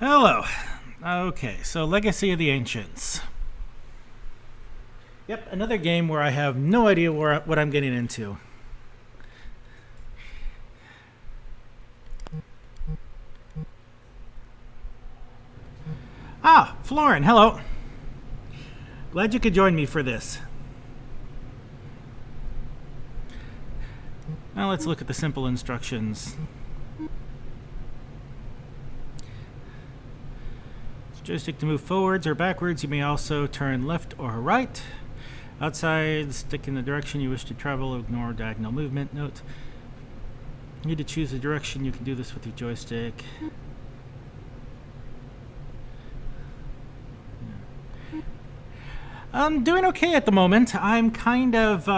Hello. Okay, so Legacy of the Ancients. Yep, another game where I have no idea what I'm getting into. Ah, Florin, hello. Glad you could join me for this. Now let's look at the simple instructions. Joystick to move forwards or backwards. You may also turn left or right. Outside, stick in the direction you wish to travel. Ignore diagonal movement. Note, you need to choose the direction. You can do this with your joystick. I'm doing okay at the moment. I'm kind of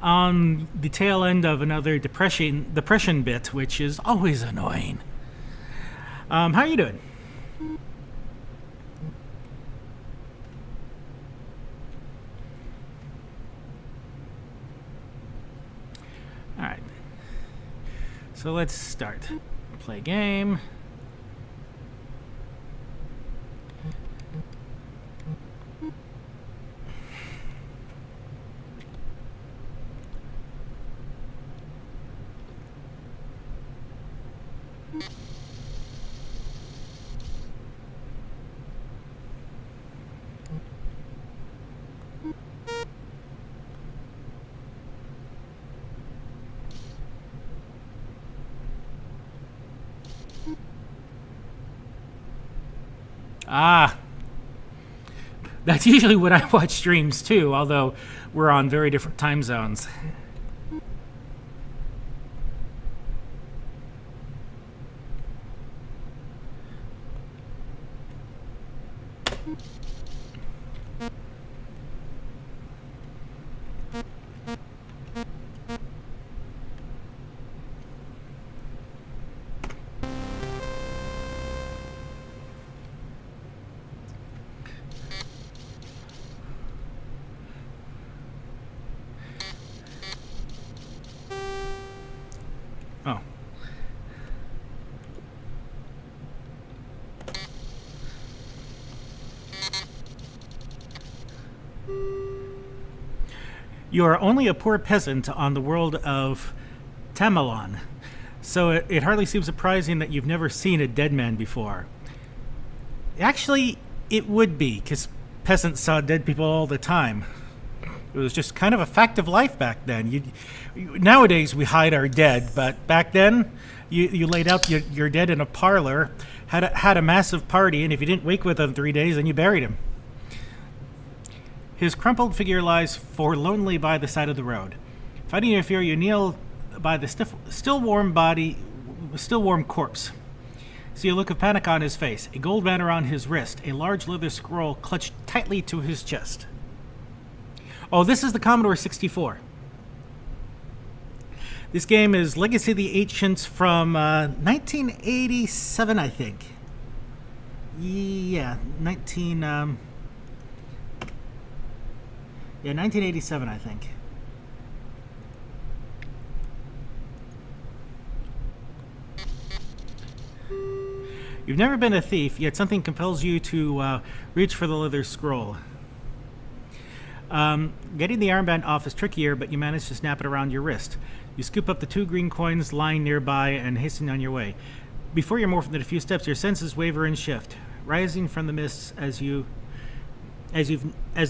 on the tail end of another depression bit, which is always annoying. How are you doing? Alright. So let's start. Play game. Ah, that's usually when I watch streams too, although we're on very different time zones. Oh. You are only a poor peasant on the world of Tamalon, so it hardly seems surprising that you've never seen a dead man before. Actually, it would be, because peasants saw dead people all the time. It was just kind of a fact of life back then. Nowadays, we hide our dead, but back then, you laid out your dead in a parlor, had a massive party, and if you didn't wake with him 3 days, then you buried him. His crumpled figure lies forlornly by the side of the road. Fighting your fear, you kneel by the still warm corpse. See a look of panic on his face, a gold band around his wrist, a large leather scroll clutched tightly to his chest. Oh, this is the Commodore 64. This game is Legacy of the Ancients from 1987, I think. Yeah, 1987, I think. You've never been a thief, yet something compels you to reach for the leather scroll. Getting the armband off is trickier, but you manage to snap it around your wrist. You scoop up the 2 green coins lying nearby and hasten on your way. Before you're more than a few steps, your senses waver and shift, rising from the mists as though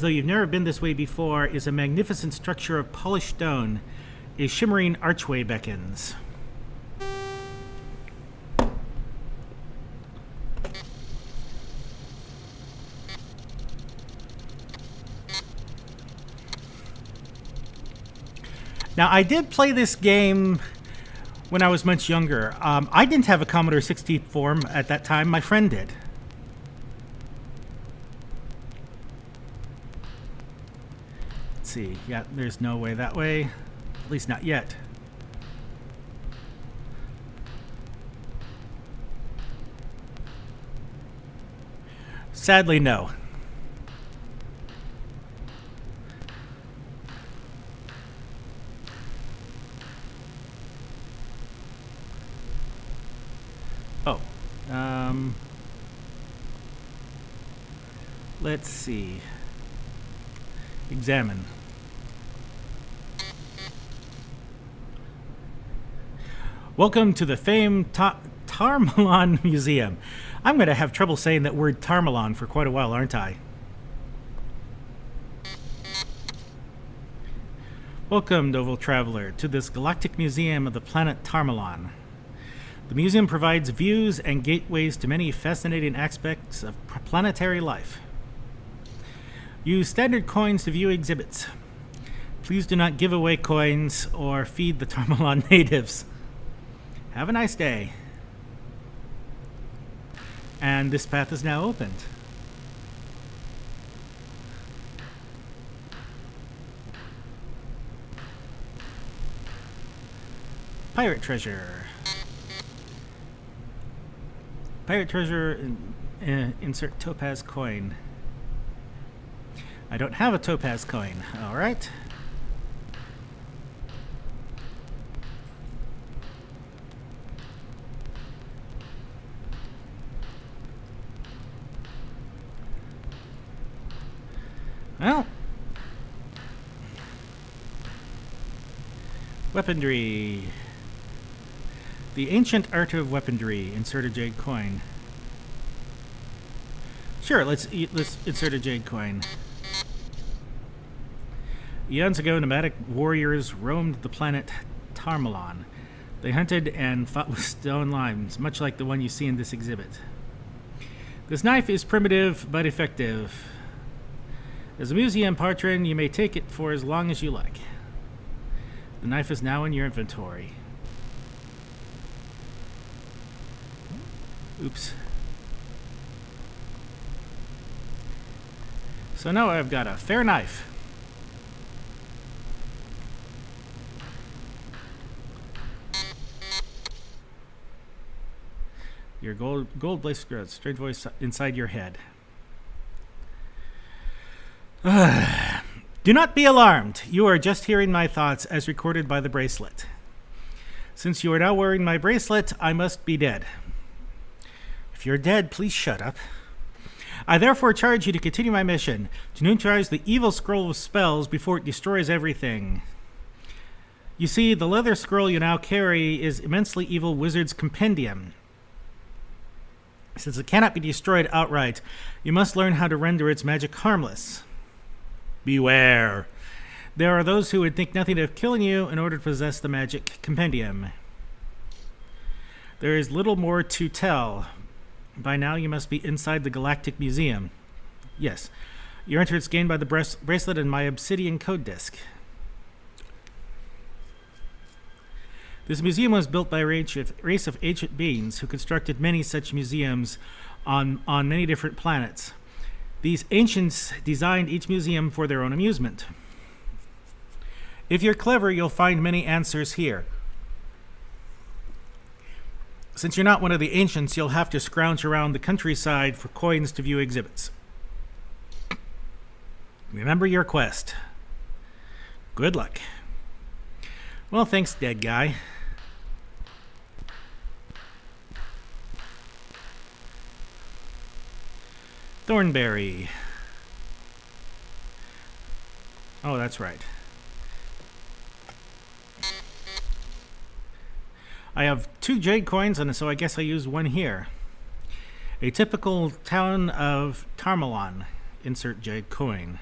you've never been this way before, is a magnificent structure of polished stone. A shimmering archway beckons. Now, I did play this game when I was much younger. I didn't have a Commodore 64 at that time. My friend did. Let's see. Yeah, there's no way that way. At least not yet. Sadly, no. Oh. Let's see. Examine. Welcome to the famed Tarmalon Museum. I'm going to have trouble saying that word Tarmalon for quite a while, aren't I? Welcome, noble traveler, to this galactic museum of the planet Tarmalon. The museum provides views and gateways to many fascinating aspects of planetary life. Use standard coins to view exhibits. Please do not give away coins or feed the Tarmalon natives. Have a nice day. And this path is now opened. Pirate treasure. Pirate treasure, insert topaz coin. I don't have a topaz coin. All right. Well, weaponry. The ancient art of weaponry. Insert a jade coin. Sure, let's insert a jade coin. Eons ago, nomadic warriors roamed the planet Tarmalon. They hunted and fought with stone limes, much like the one you see in this exhibit. This knife is primitive but effective. As a museum patron, you may take it for as long as you like. The knife is now in your inventory. Oops. So now I've got a fair knife. Your gold blazed growth, straight voice inside your head. Do not be alarmed. You are just hearing my thoughts as recorded by the bracelet. Since you are now wearing my bracelet, I must be dead. If you're dead, please shut up. I therefore charge you to continue my mission, to neutralize the evil scroll of spells before it destroys everything. You see, the leather scroll you now carry is immensely evil wizard's compendium. Since it cannot be destroyed outright, you must learn how to render its magic harmless. Beware. There are those who would think nothing of killing you in order to possess the magic compendium. There is little more to tell. By now you must be inside the Galactic Museum. Yes, your entrance gained by the bracelet and my obsidian code disk. This museum was built by a race of ancient beings who constructed many such museums on many different planets. These ancients designed each museum for their own amusement. If you're clever, you'll find many answers here. Since you're not one of the ancients, you'll have to scrounge around the countryside for coins to view exhibits. Remember your quest. Good luck. Well, thanks, dead guy. Thornberry. Oh, that's right. I have 2 jade coins, and so I guess I use one here. A typical town of Tarmalon. Insert jade coin.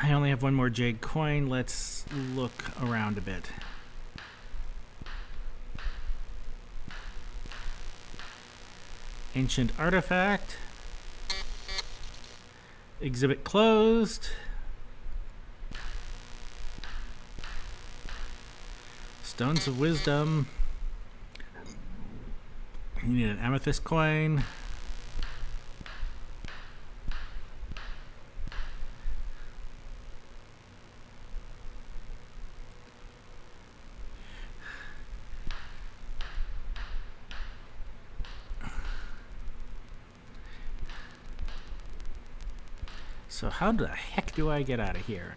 I only have 1 more jade coin. Let's look around a bit. Ancient artifact. Exhibit closed. Stones of wisdom. You need an amethyst coin. So how the heck do I get out of here?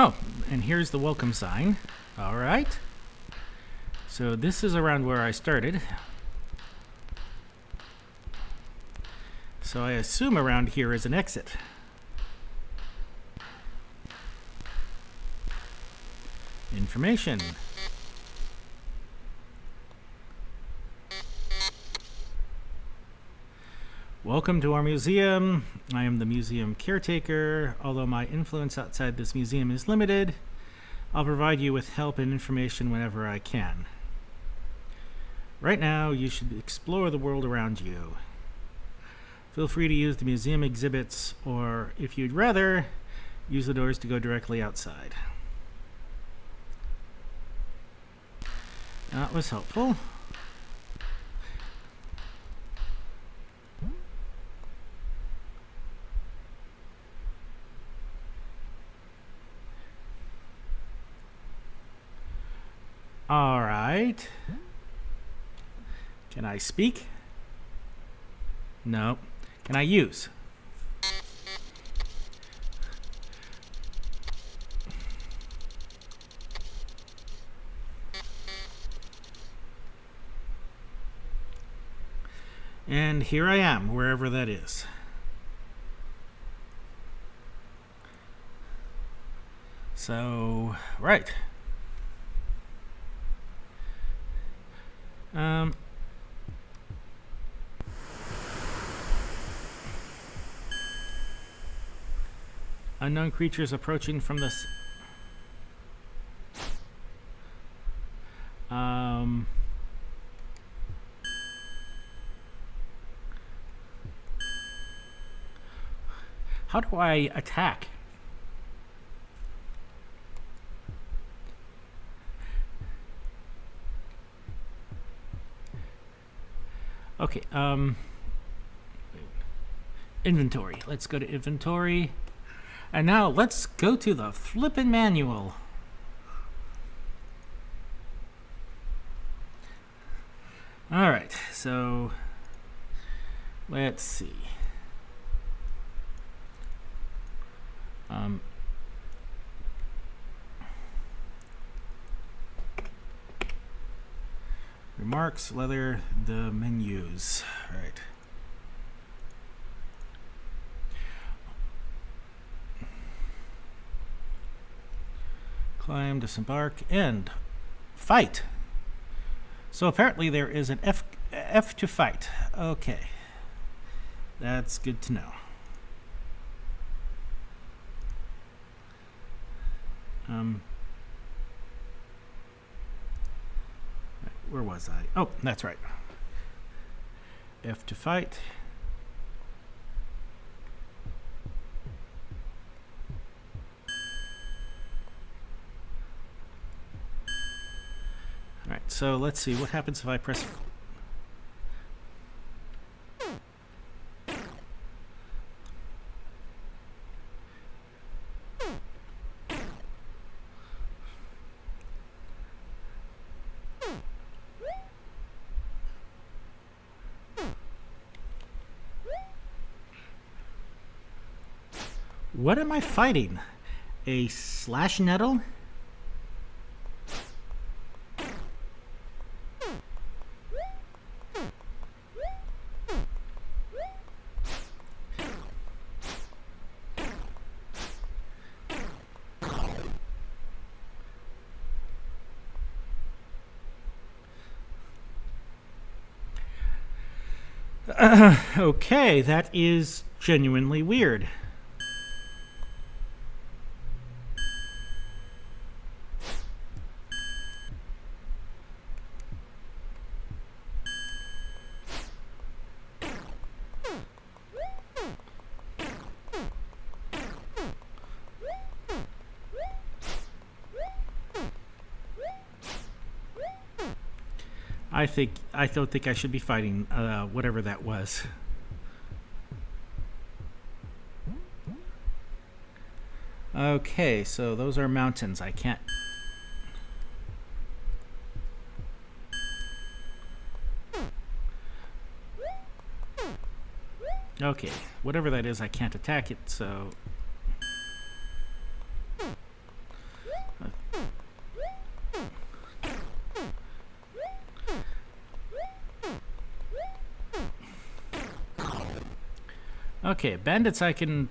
Oh, and here's the welcome sign. All right. So this is around where I started. So I assume around here is an exit. Information. Welcome to our museum. I am the museum caretaker. Although my influence outside this museum is limited, I'll provide you with help and information whenever I can. Right now, you should explore the world around you. Feel free to use the museum exhibits, or if you'd rather, use the doors to go directly outside. That was helpful. All right. Can I speak? No. Can I use? And here I am, wherever that is. So, right. Unknown creatures approaching from the how do I attack? Okay, inventory. Let's go to inventory. And now let's go to the flippin' manual. All right, so let's see. Remarks, leather, the menus. All right. Climb, disembark, and fight. So apparently there is an F to fight. Okay. That's good to know. Where was I? Oh, that's right. F to fight. All right, so let's see what happens if I press. What am I fighting? A slash nettle? Okay, that is genuinely weird. I don't think I should be fighting whatever that was. Okay, so those are mountains. I can't. Okay, whatever that is, I can't attack it, so. Okay, bandits I can...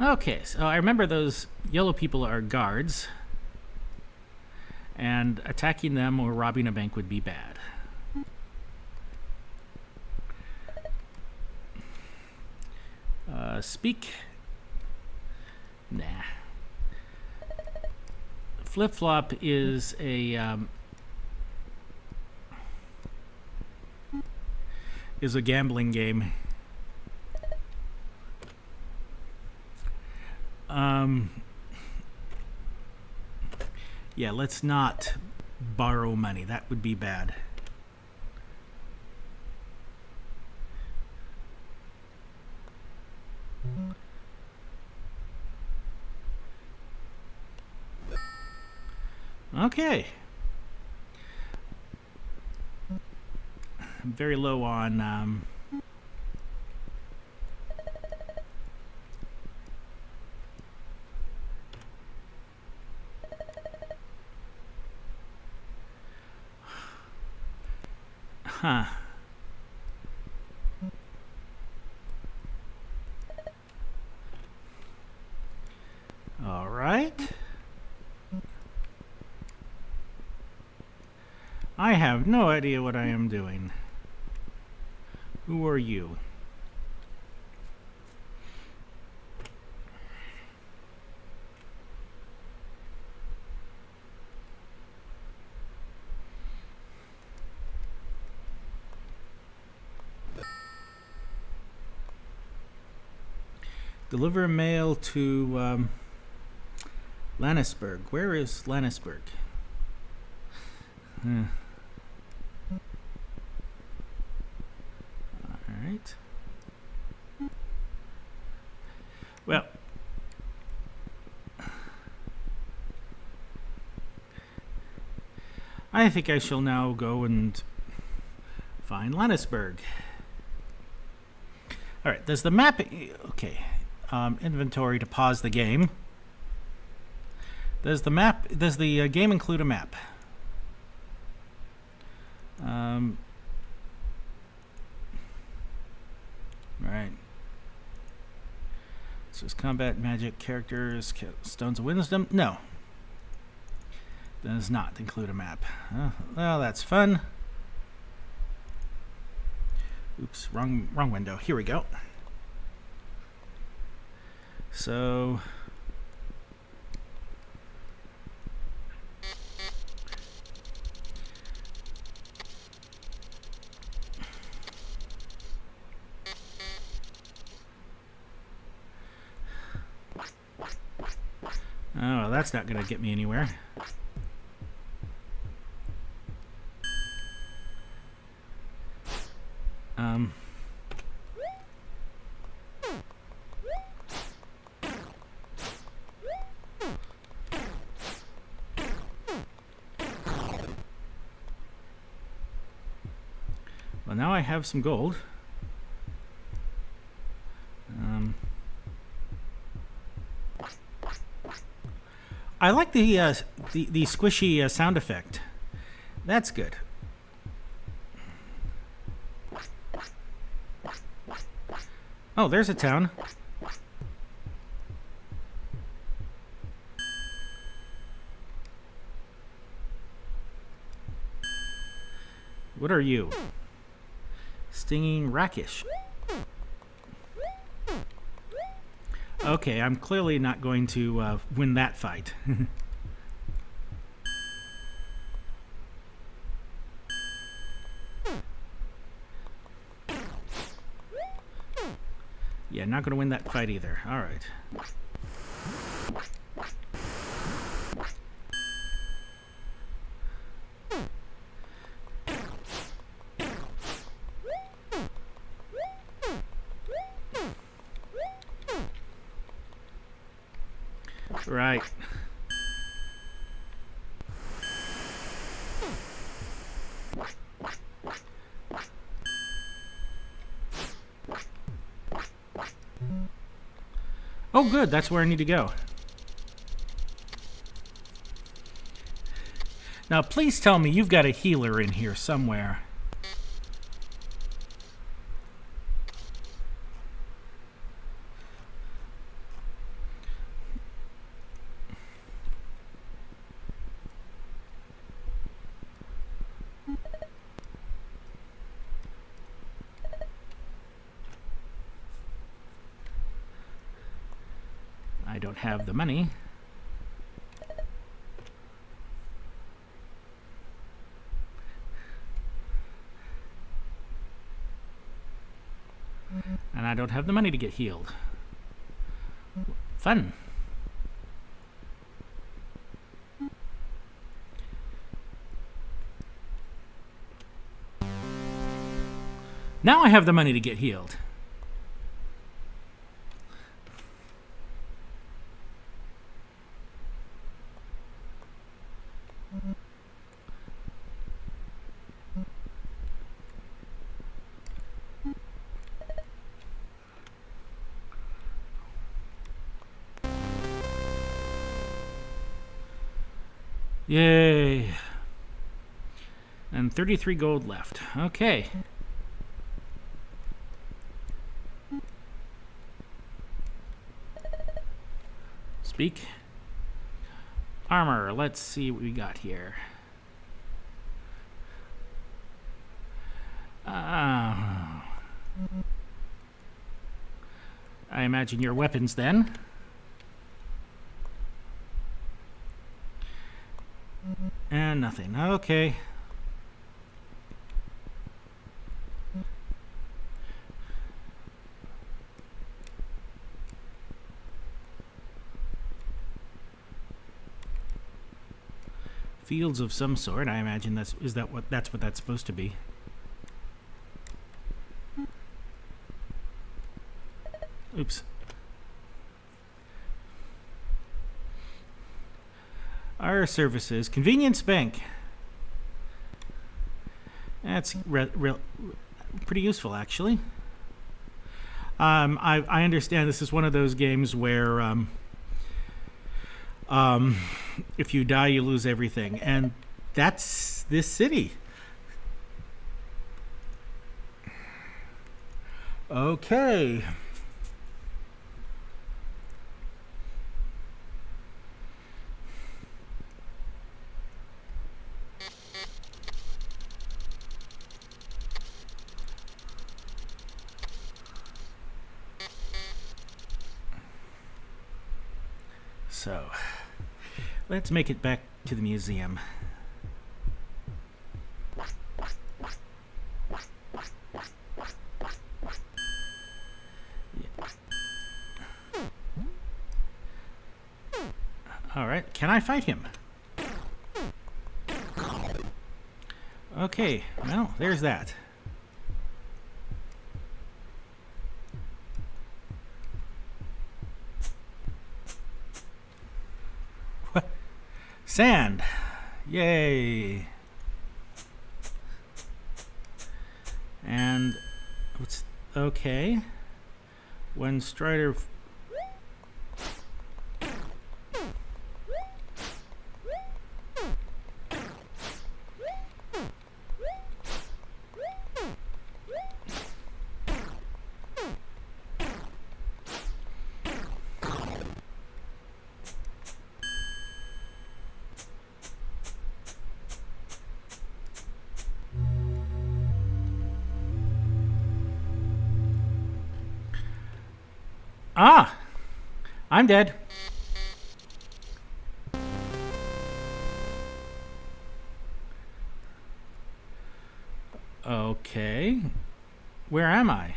Okay, so I remember those yellow people are guards, and attacking them or robbing a bank would be bad. Speak? Nah. Flip-flop is a gambling game. Yeah, let's not borrow money. That would be bad. Okay. I'm very low on huh. All right. I have no idea what I am doing. Who are you? Deliver mail to Lannisburg. Where is Lannisburg? Alright. Well, I think I shall now go and find Lannisburg. Alright, does the map... Okay. Inventory to pause the game. Does the game include a map? Right. So it's combat, magic, characters, stones of wisdom. No. Does not include a map. Well, that's fun. Oops, wrong window. Here we go. So well, that's not going to get me anywhere. Well, now I have some gold. I like the squishy sound effect. That's good. Oh, there's a town. What are you? Stinging rakish. Okay, I'm clearly not going to win that fight. Yeah, not going to win that fight either. All right. Right. Oh, good. That's where I need to go. Now, please tell me you've got a healer in here somewhere. I don't have the money. And I don't have the money to get healed. Fun. Now I have the money to get healed. Yay. And 33 gold left. Okay. Speak. Armor. Let's see what we got here. I imagine your weapons then. And nothing. Okay. Fields of some sort. I imagine that's what that's supposed to be. Oops. Our services. Convenience Bank. That's pretty useful, actually. I understand this is one of those games where if you die, you lose everything. And that's this city. Okay. So, let's make it back to the museum. Alright, can I fight him? Okay, well, there's that. Sand. Yay. And what's okay. When Strider Ah! I'm dead. Okay. Where am I?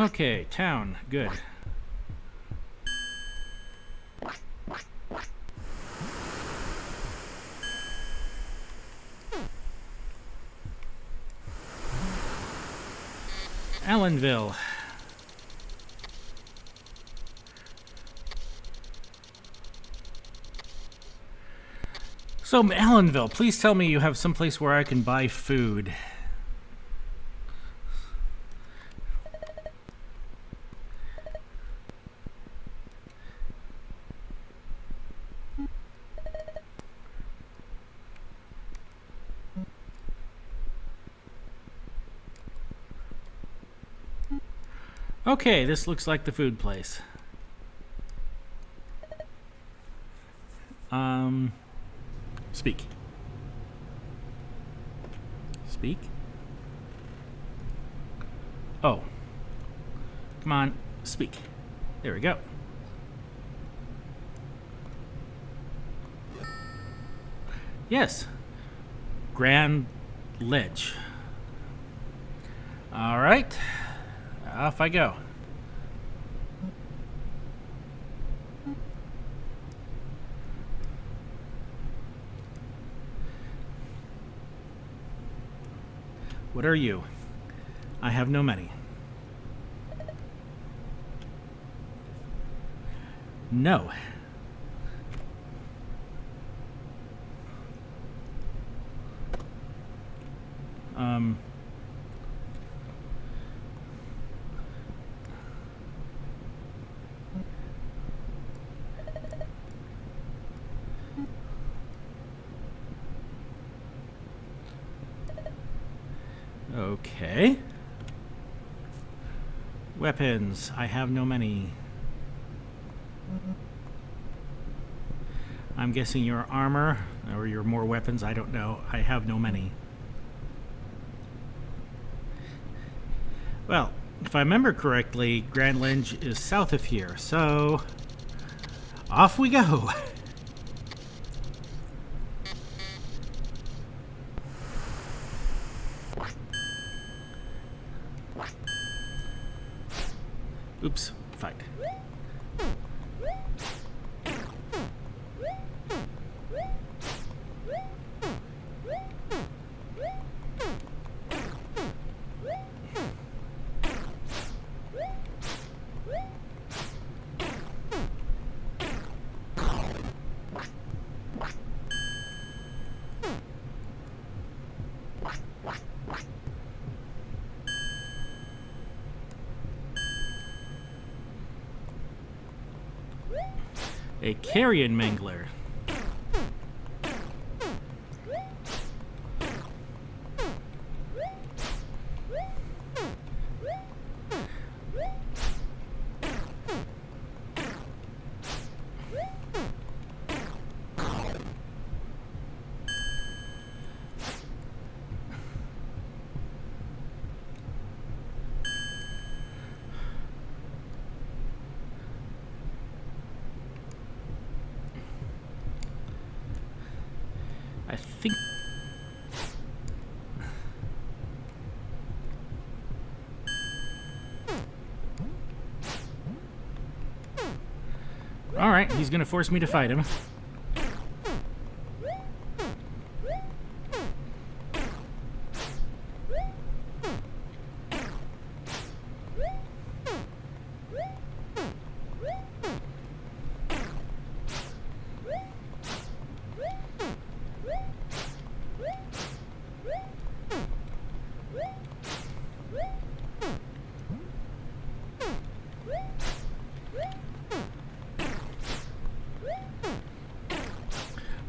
Okay, town. Good. Allenville. So, Allenville, please tell me you have someplace where I can buy food. Okay, this looks like the food place. Speak. Speak? Oh. Come on, speak. There we go. Yes. Grand Ledge. All right. Off I go. What are you? I have no money. No. Okay. Weapons. I have no money. I'm guessing your armor or your more weapons. I don't know. I have no money. Well, if I remember correctly, Grand Ledge is south of here, so off we go. Oops, fight. A carrion mangler. I think... Alright, he's gonna force me to fight him.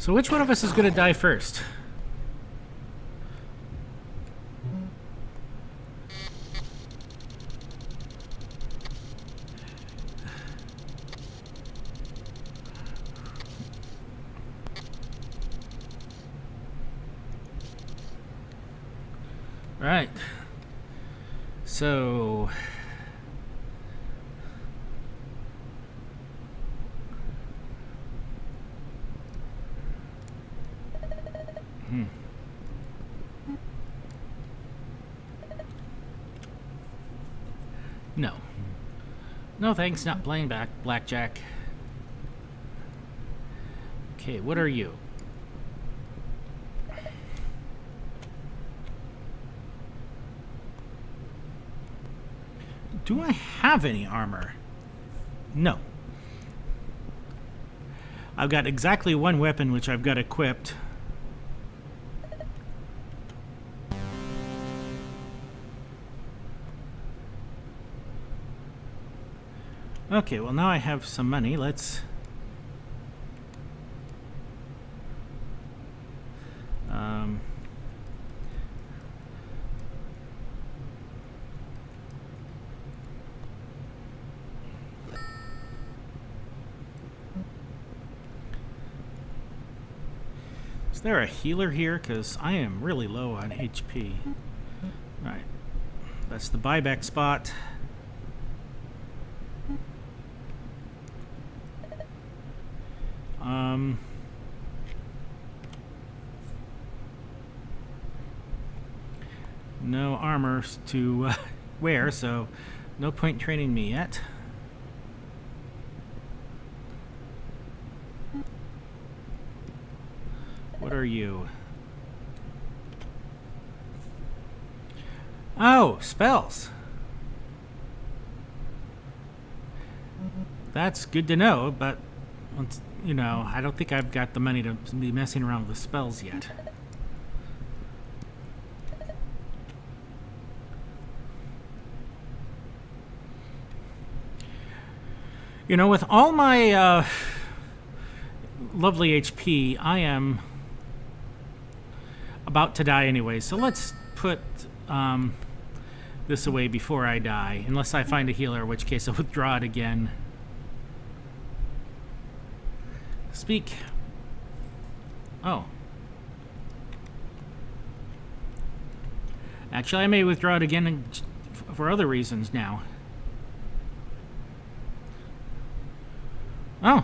So which one of us is going to die first? Right. So... No. No thanks, not playing blackjack. Okay, what are you? Do I have any armor? No. I've got exactly one weapon which I've got equipped. Okay, well now I have some money. Let's... Is there a healer here? Because I am really low on HP. Right. That's the buyback spot. No armor to wear, so no point training me yet. What are you? Oh, spells. That's good to know, but you know, I don't think I've got the money to be messing around with the spells yet. You know, with all my lovely HP, I am about to die anyway, so let's put this away before I die, unless I find a healer, in which case I'll withdraw it again. Speak. Oh. Actually, I may withdraw it again for other reasons now. Oh.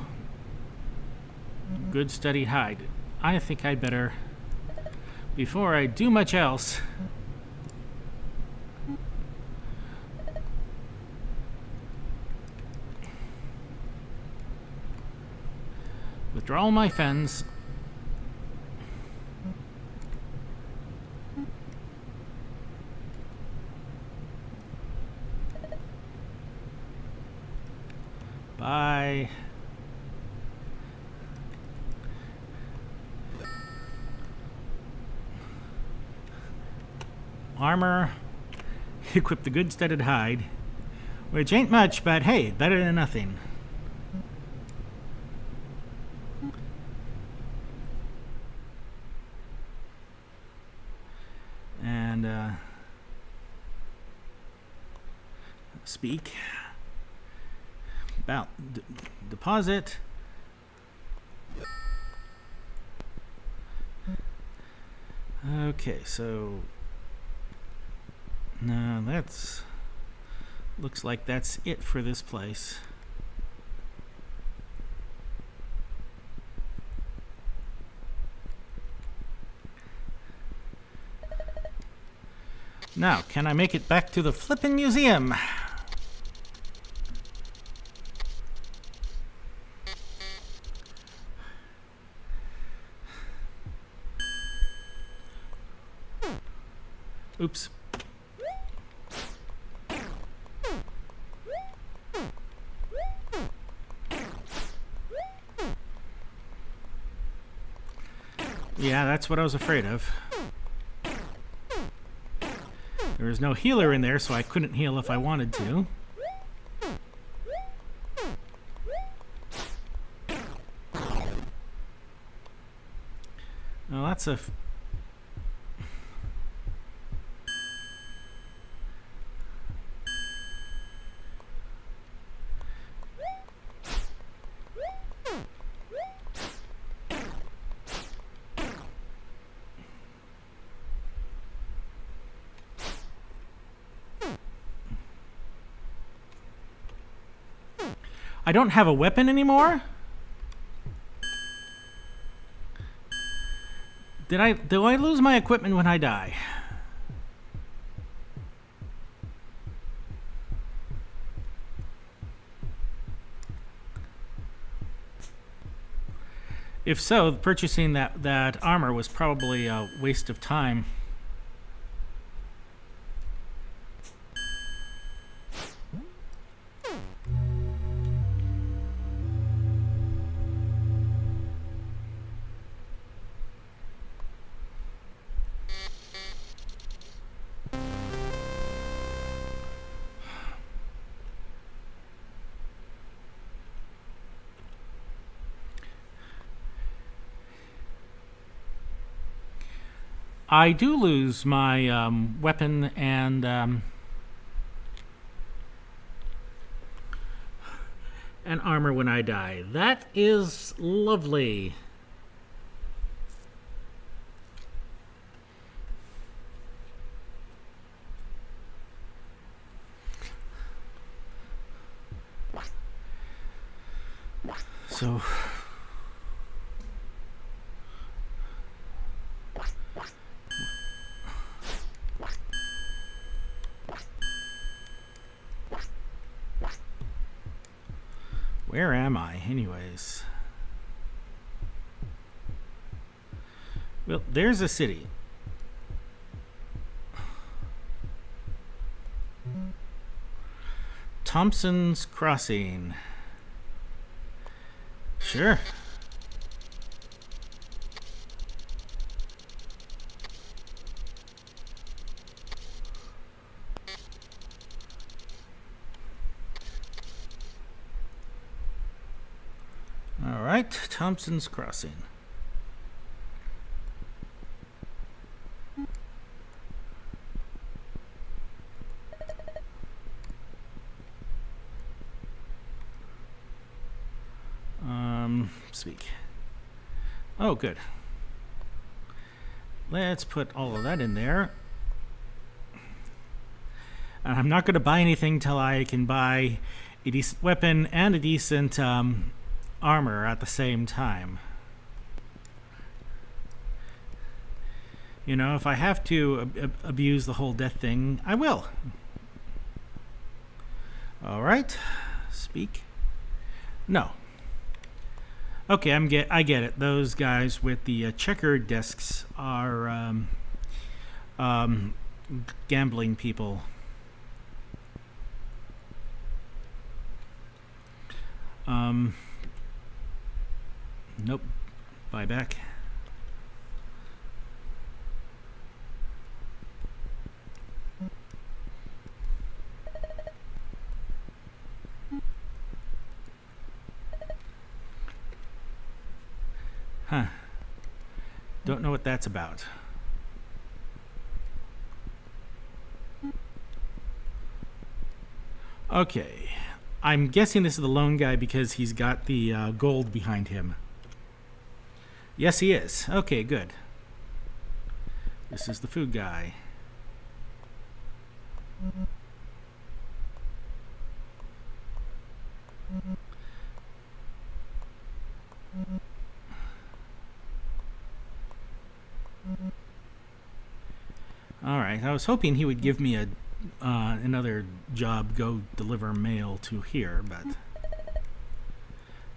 Good steady hide. I think I'd better, before I do much else, withdraw all my fens. Bye. Armor. Equip the good studded hide, which ain't much, but hey, better than nothing. And speak about deposit. Okay, so no, that's looks like that's it for this place. Now, can I make it back to the flippin' museum? Oops. Yeah, that's what I was afraid of. There was no healer in there, so I couldn't heal if I wanted to. Well, that's a... I don't have a weapon anymore? Do I lose my equipment when I die? If so, purchasing that armor was probably a waste of time. I do lose my weapon and armor when I die. That is lovely. So where am I, anyways? Well, there's a city. Thompson's Crossing. Sure. All right, Thompson's Crossing. Speak. Oh, good. Let's put all of that in there. I'm not going to buy anything till I can buy a decent weapon and a decent armor at the same time. You know, if I have to abuse the whole death thing, I will. All right. Speak. No. Okay, I get it. Those guys with the checkered desks are gambling people. Nope. Buy back. Huh. Don't know what that's about. Okay. I'm guessing this is the lone guy because he's got the gold behind him. Yes, he is. Okay, good. This is the food guy. All right, I was hoping he would give me a another job, go deliver mail to here, but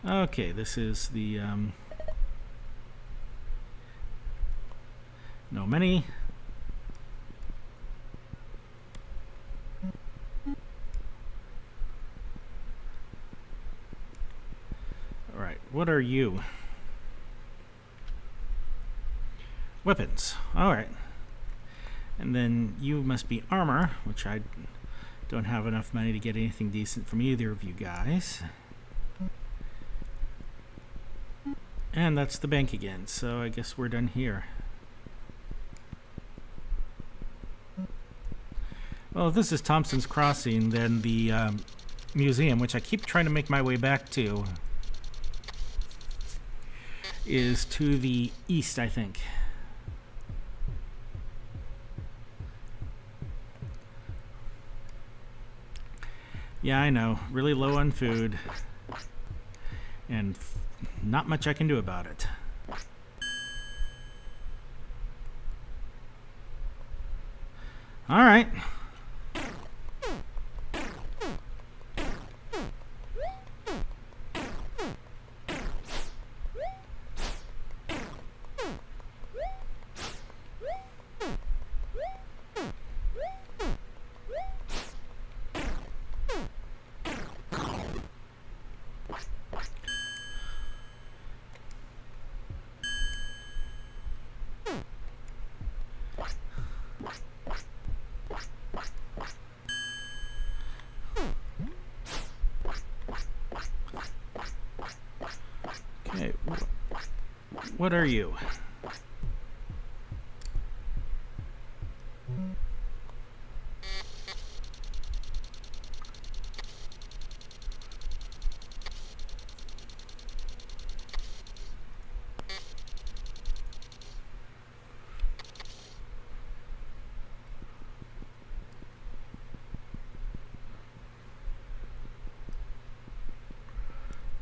okay, this is the no money. All right, what are you? Weapons. All right. And then you must be armor, which I don't have enough money to get anything decent from either of you guys. And that's the bank again, so I guess we're done here. Well, if this is Thompson's Crossing, then the museum, which I keep trying to make my way back to, is to the east, I think. Yeah, I know. Really low on food. And not much I can do about it. All right. What are you?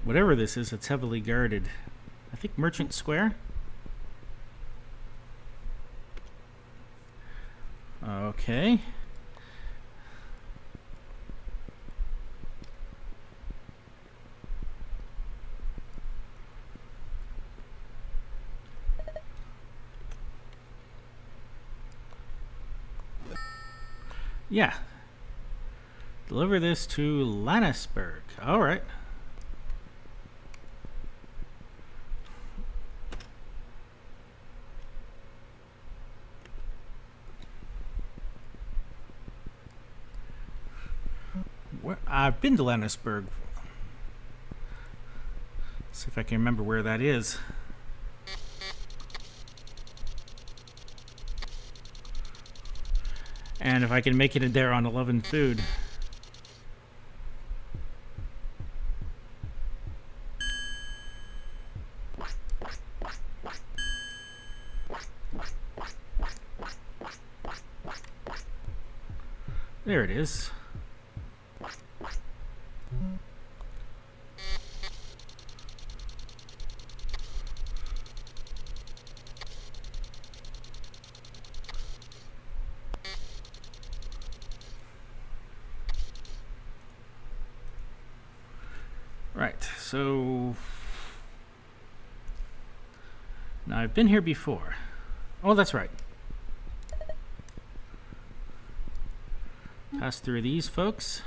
Whatever this is, it's heavily guarded. I think Merchant Square? Okay. Yeah. Deliver this to Lannisburg. All right. I've been to Lannisburg. See if I can remember where that is. And if I can make it in there on 11 food. There it is. Right, so now I've been here before. Oh, that's right. Pass through these folks.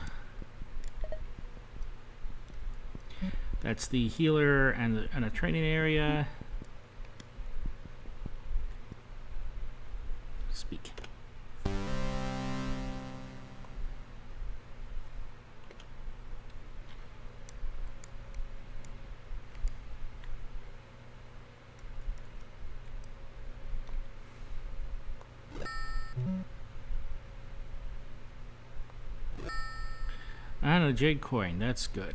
That's the healer and a training area. Speak. And a jade coin, that's good.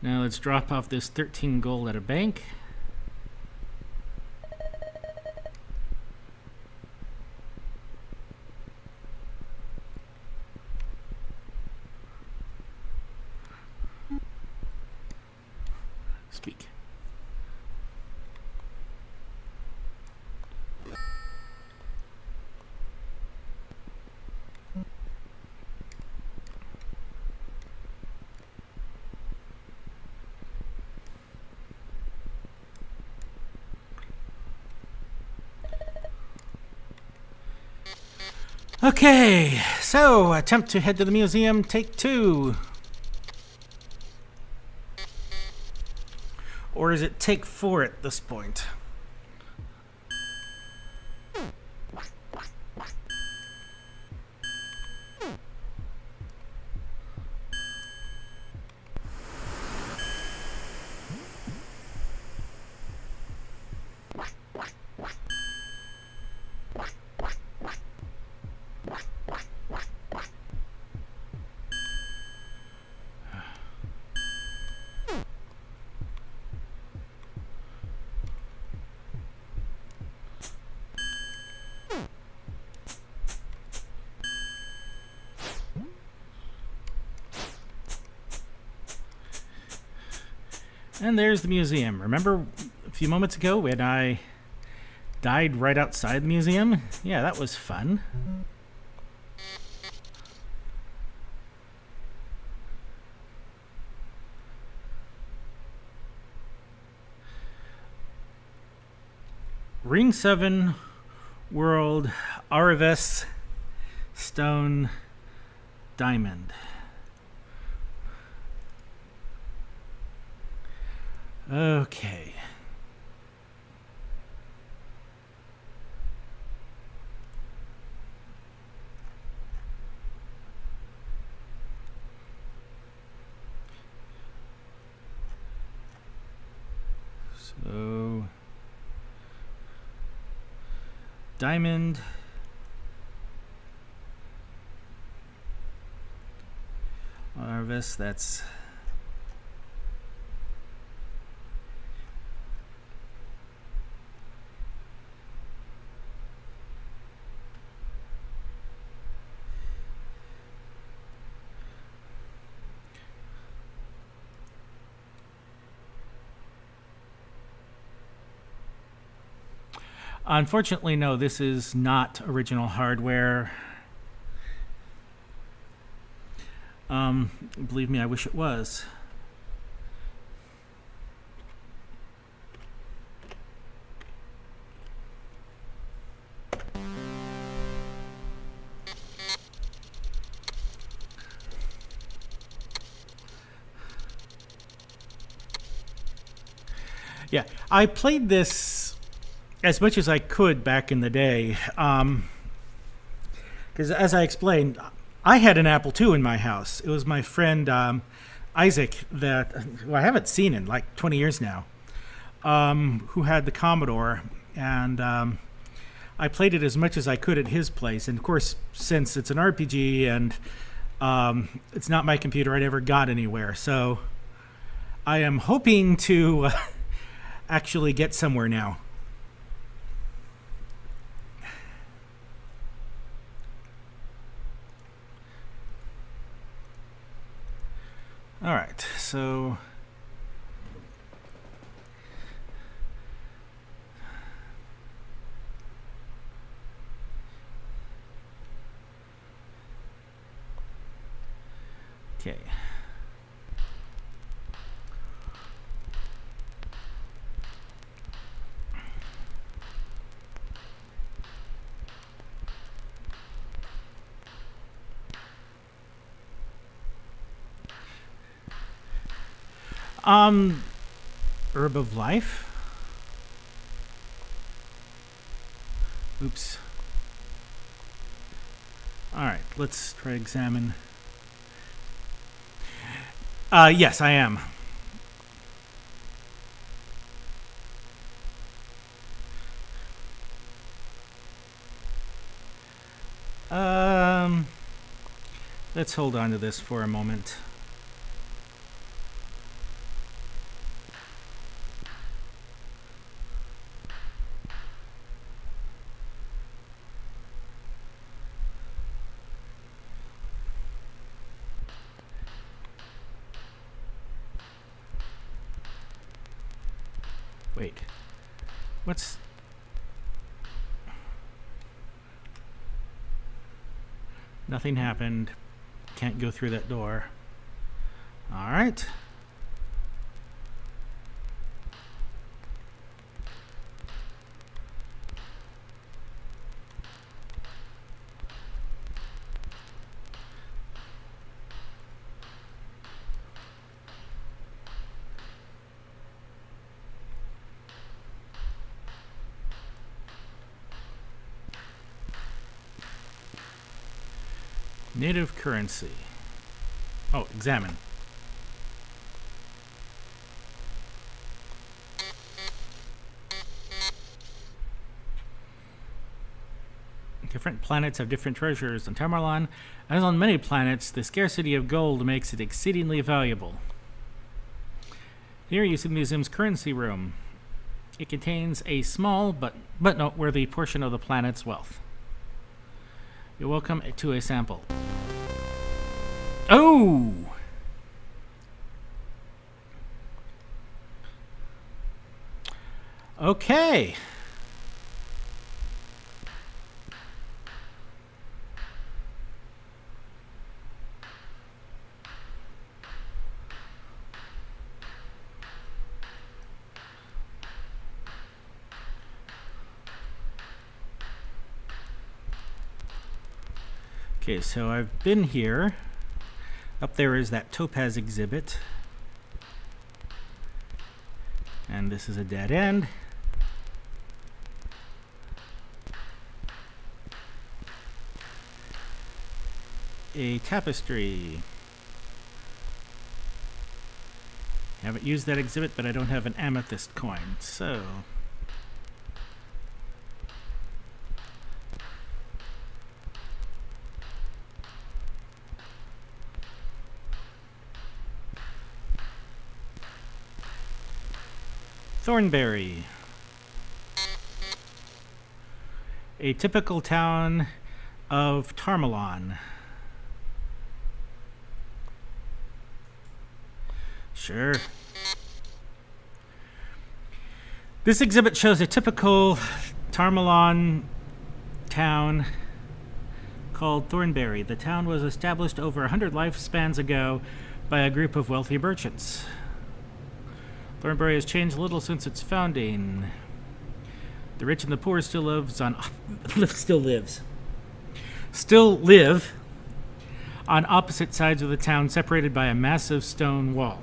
Now let's drop off this 13 gold at a bank. Speak. Okay, so attempt to head to the museum, take 2. Or is it take 4 at this point? And there's the museum. Remember a few moments ago when I died right outside the museum? Yeah, that was fun. Ring 7, World, RVS, Stone, Diamond. Okay. So diamond, harvest, that's unfortunately, no, this is not original hardware. Believe me, I wish it was. Yeah, I played this as much as I could back in the day. Because as I explained, I had an Apple II in my house. It was my friend Isaac that, well, I haven't seen in like 20 years now, who had the Commodore. And I played it as much as I could at his place. And of course, since it's an RPG and it's not my computer, I never got anywhere. So I am hoping to actually get somewhere now. All right, so okay. Herb of Life. Oops. All right, let's try to examine. Yes, I am. Let's hold on to this for a moment. Wait, what's... Nothing happened. Can't go through that door. All right. Native currency. Oh, examine. Different planets have different treasures. On Tamerlan, as on many planets, the scarcity of gold makes it exceedingly valuable. Here you see the museum's currency room. It contains a small but noteworthy portion of the planet's wealth. You're welcome to a sample. Oh! Okay. Okay, so I've been here. Up there is that topaz exhibit. And this is a dead end. A tapestry. Haven't used that exhibit, but I don't have an amethyst coin, so... Thornberry. A typical town of Tarmalon. Sure. This exhibit shows a typical Tarmalon town called Thornberry. The town was established over 100 lifespans ago by a group of wealthy merchants. Thornberry has changed little since its founding. The rich and the poor still live on opposite sides of the town, separated by a massive stone wall.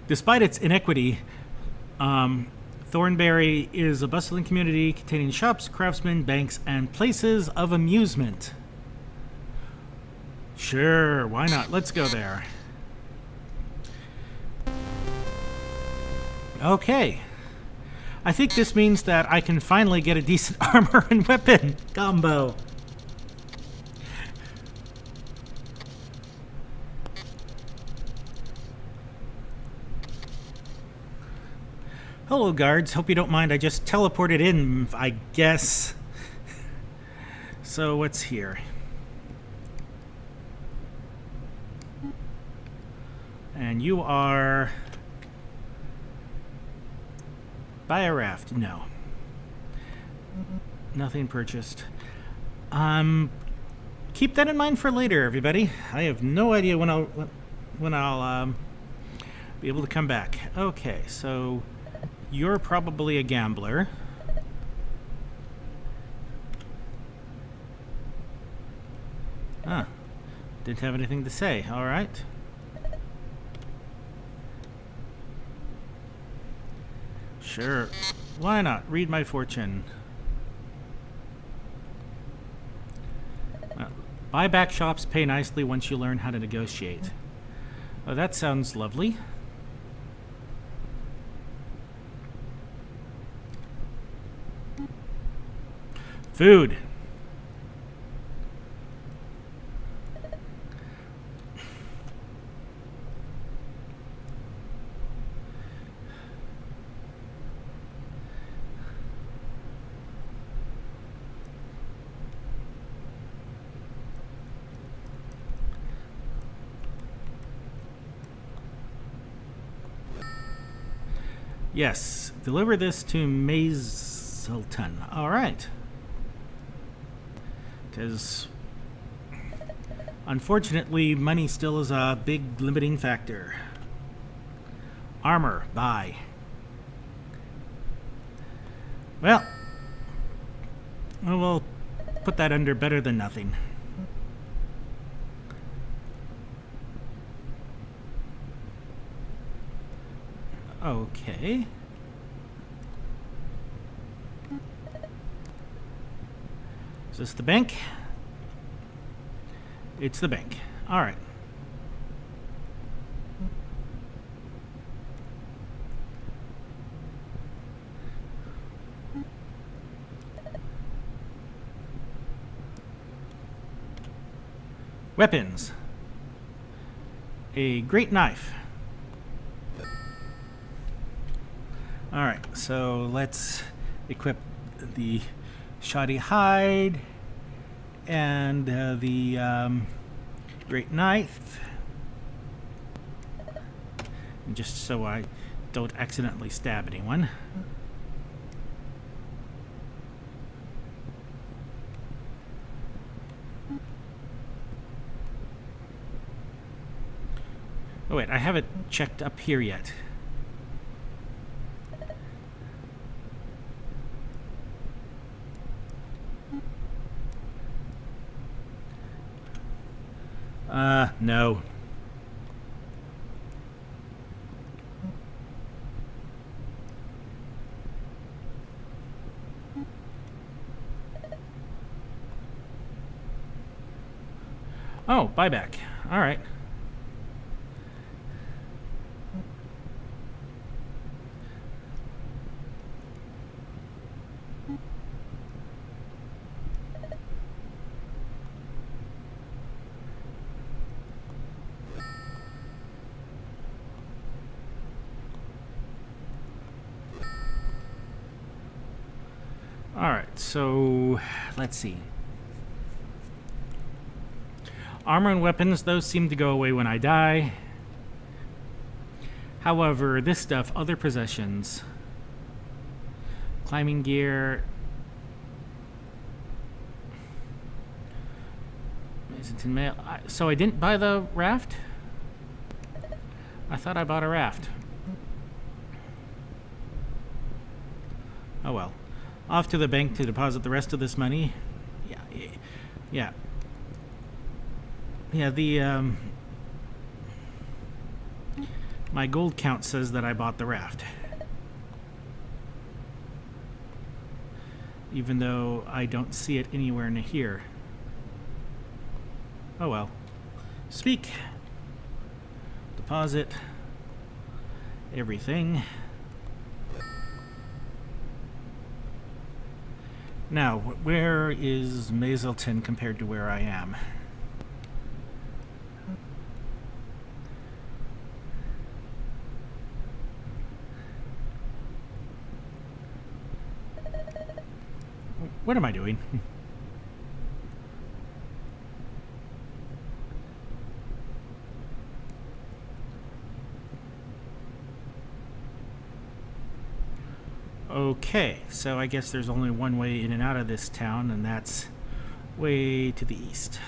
Despite its inequity, Thornberry is a bustling community containing shops, craftsmen, banks, and places of amusement. Sure, why not? Let's go there. Okay. I think this means that I can finally get a decent armor and weapon combo. Hello, guards. Hope you don't mind. I just teleported in, I guess. So, what's here? And you are... Buy a raft. No. Nothing purchased. Keep that in mind for later, everybody. I have no idea when I'll be able to come back. Okay, so... You're probably a gambler. Huh. Didn't have anything to say. All right. Sure. Why not? Read my fortune. Buyback shops pay nicely once you learn how to negotiate. Oh, that sounds lovely. Food. Yes, deliver this to Mazelton. All right. Because, unfortunately, money still is a big limiting factor. Armor, buy. Well, we'll put that under better than nothing. Okay. Is this the bank? It's the bank. All right. Weapons. A great knife. All right, so let's equip the shoddy hide and the great knife, just so I don't accidentally stab anyone. Oh wait, I haven't checked up here yet. No. Oh, buyback. All right. so let's see. Armor and weapons, those seem to go away when I die. However, this stuff, other possessions, climbing gear, mail. So I didn't buy the raft? I thought I bought a raft. Oh well. Off to the bank to deposit the rest of this money. Yeah. My gold count says that I bought the raft. Even though I don't see it anywhere in here. Oh well. Speak. Deposit. Everything. Now, where is Mazleton compared to where I am? What am I doing? Okay, so I guess there's only one way in and out of this town, and that's way to the east.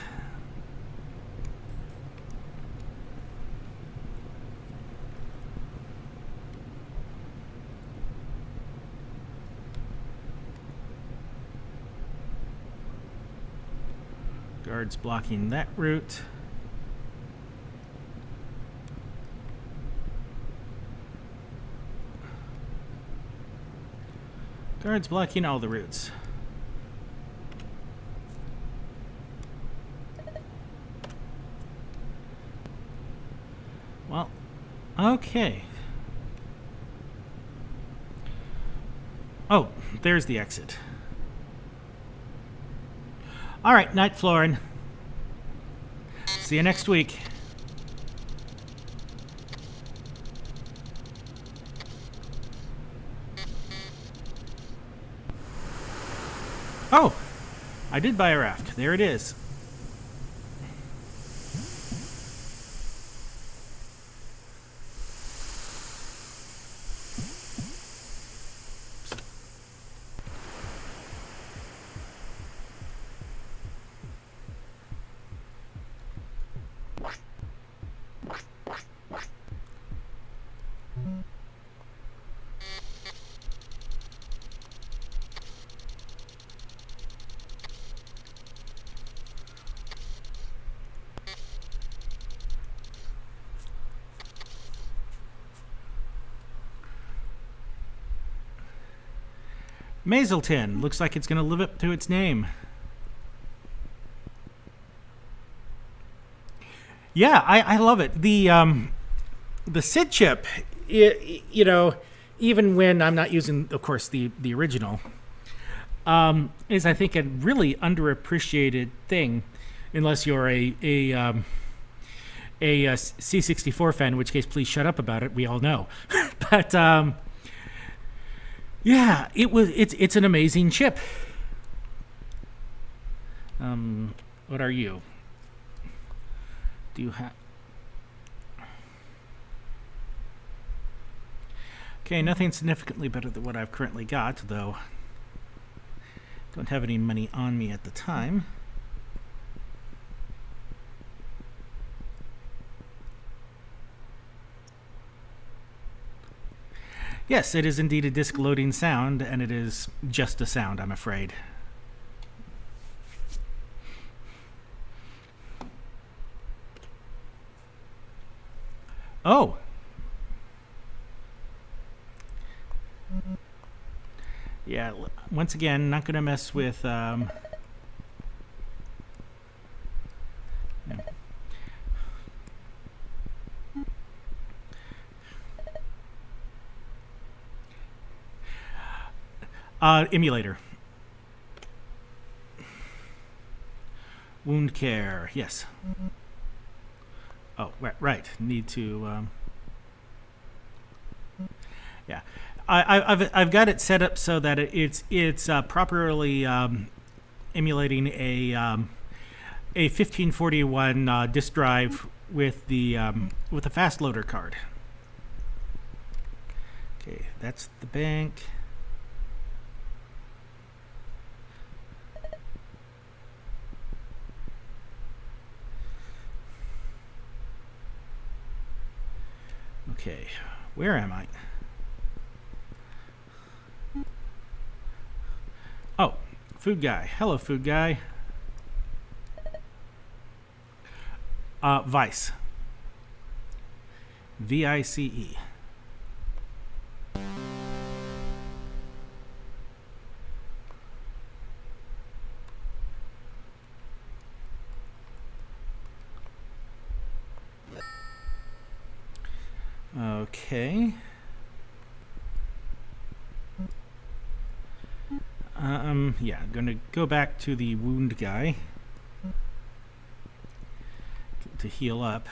Guards blocking that route. Guards blocking all the routes. Well, okay. Oh, there's the exit. All right, Night Florin. See you next week. Oh, I did buy a raft. There it is. Mazleton. Looks like it's going to live up to its name. Yeah, I love it. The SID chip, you know, even when I'm not using, of course, the original, is I think a really underappreciated thing, unless you're a C64 fan, in which case please shut up about it. We all know, but. Yeah, it's an amazing chip. What are you? Do you have? Okay, nothing significantly better than what I've currently got, though. Don't have any money on me at the time. Yes, it is indeed a disk loading sound, and it is just a sound, I'm afraid. Oh! Yeah, once again, not going to mess with... yeah. Emulator. Wound care, yes. Oh, right. Need to... yeah. I've got it set up so that it's properly emulating a 1541 disk drive with a fast loader card. Okay, that's the bank. Okay, where am I? Oh, food guy. Hello, food guy. Vice. VICE. Okay. Yeah, I'm gonna go back to the wound guy to heal up.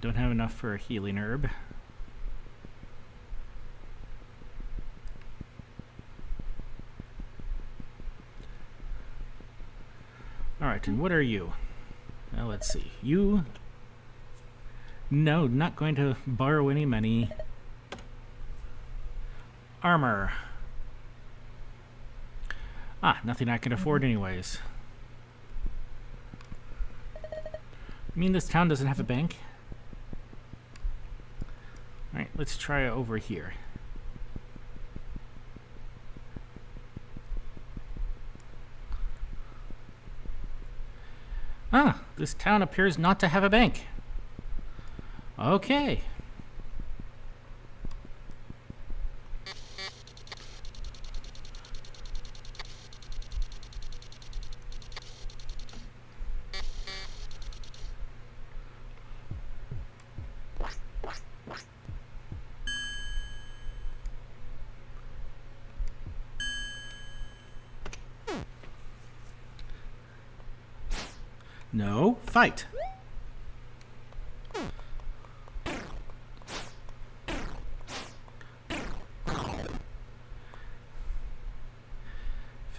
Don't have enough for a healing herb. Alright, and what are you? Well, let's see. You... No, not going to borrow any money. Armor. Ah, nothing I can afford anyways. You mean this town doesn't have a bank? Alright, let's try over here. Ah, this town appears not to have a bank. Okay. No, fight.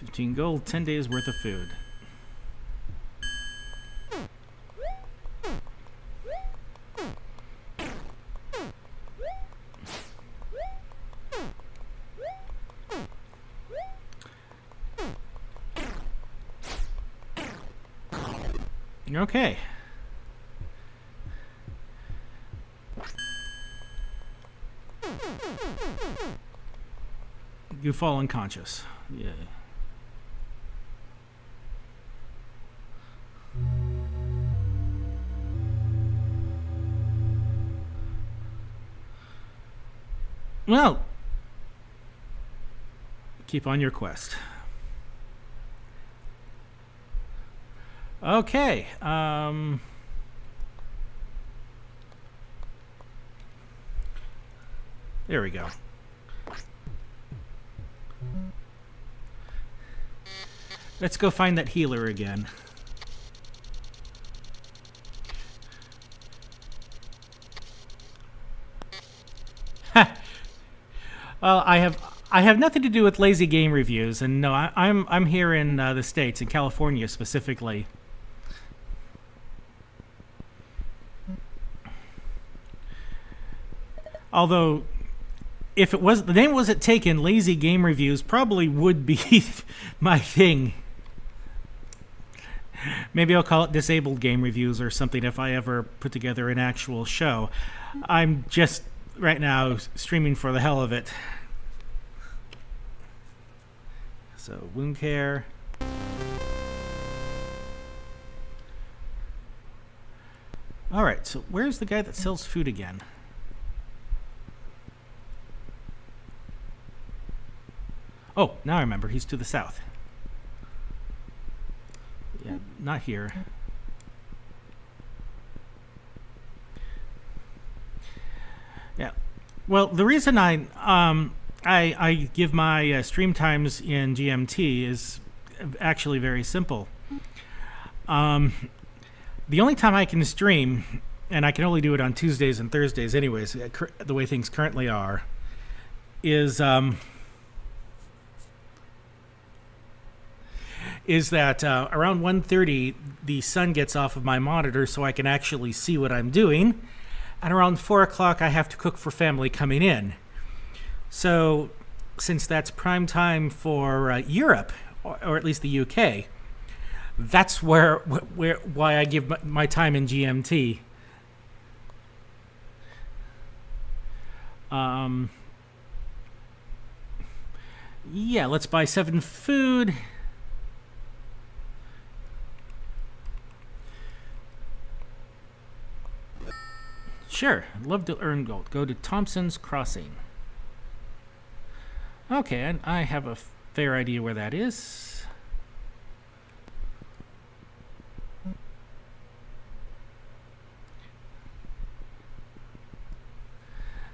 $15 gold, 10 days worth of food. Okay. You fall unconscious. Yeah. Well, keep on your quest. Okay. There we go. Let's go find that healer again. Well, I have nothing to do with lazy game reviews, and no, I'm here in the States, in California specifically. Although, if it was the name wasn't taken, lazy game reviews probably would be my thing. Maybe I'll call it disabled game reviews or something if I ever put together an actual show. I'm just right now streaming for the hell of it. So, wound care. Alright, so where's the guy that sells food again? Oh, now I remember. He's to the south. Yeah, not here. Yeah. Well, the reason I give my stream times in GMT is actually very simple. The only time I can stream, and I can only do it on Tuesdays and Thursdays, anyways, the way things currently are, is that around 1:30 the sun gets off of my monitor, so I can actually see what I'm doing. And around 4 o'clock, I have to cook for family coming in. So, since that's prime time for Europe, or at least the UK, that's why I give my time in GMT. Yeah, let's buy 7 food. Sure, I'd love to earn gold. Go to Thompson's Crossing. Okay, and I have a fair idea where that is.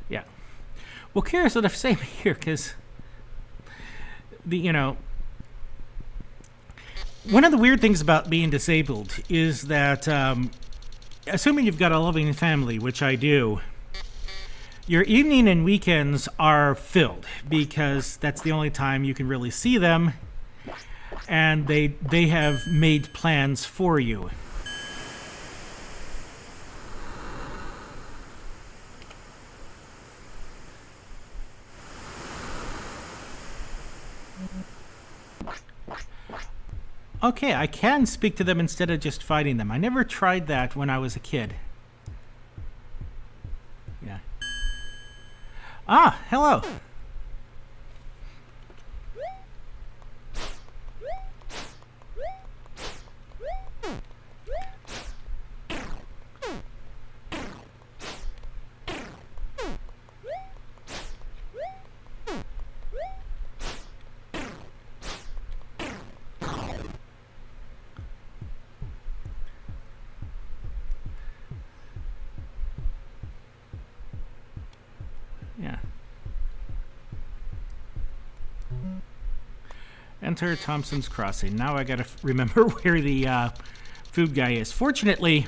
Yeah. Well, curious what I'm saying here, because one of the weird things about being disabled is that, assuming you've got a loving family, which I do, your evening and weekends are filled because that's the only time you can really see them, and they have made plans for you. Okay, I can speak to them instead of just fighting them. I never tried that when I was a kid. Yeah. Ah, hello. Yeah. Enter Thompson's Crossing. Now I gotta remember where the food guy is. Fortunately,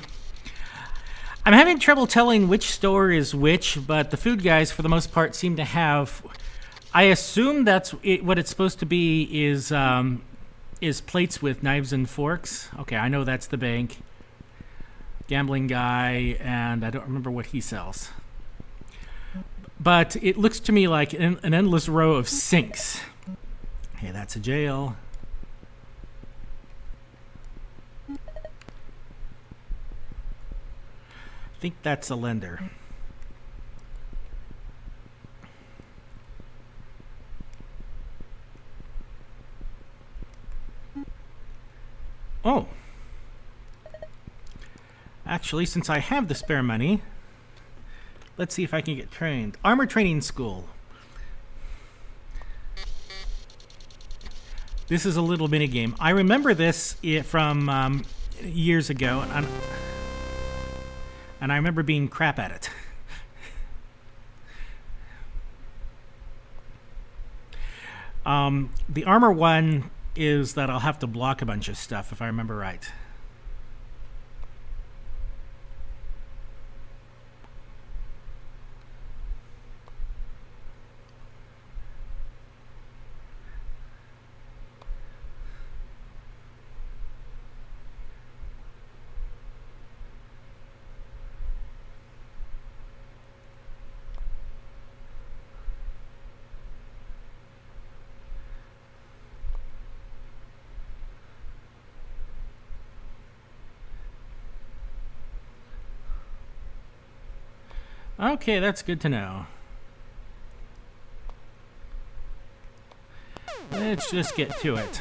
I'm having trouble telling which store is which, but the food guys, for the most part, seem to have... I assume that's what it's supposed to be is plates with knives and forks. Okay, I know that's the bank. Gambling guy, and I don't remember what he sells. But it looks to me like an endless row of sinks. Okay, that's a jail. I think that's a lender. Oh. Actually, since I have the spare money, let's see if I can get trained. Armor training school. This is a little mini game. I remember this from years ago, and I remember being crap at it. The armor one is that I'll have to block a bunch of stuff, if I remember right. Okay, that's good to know. Let's just get to it.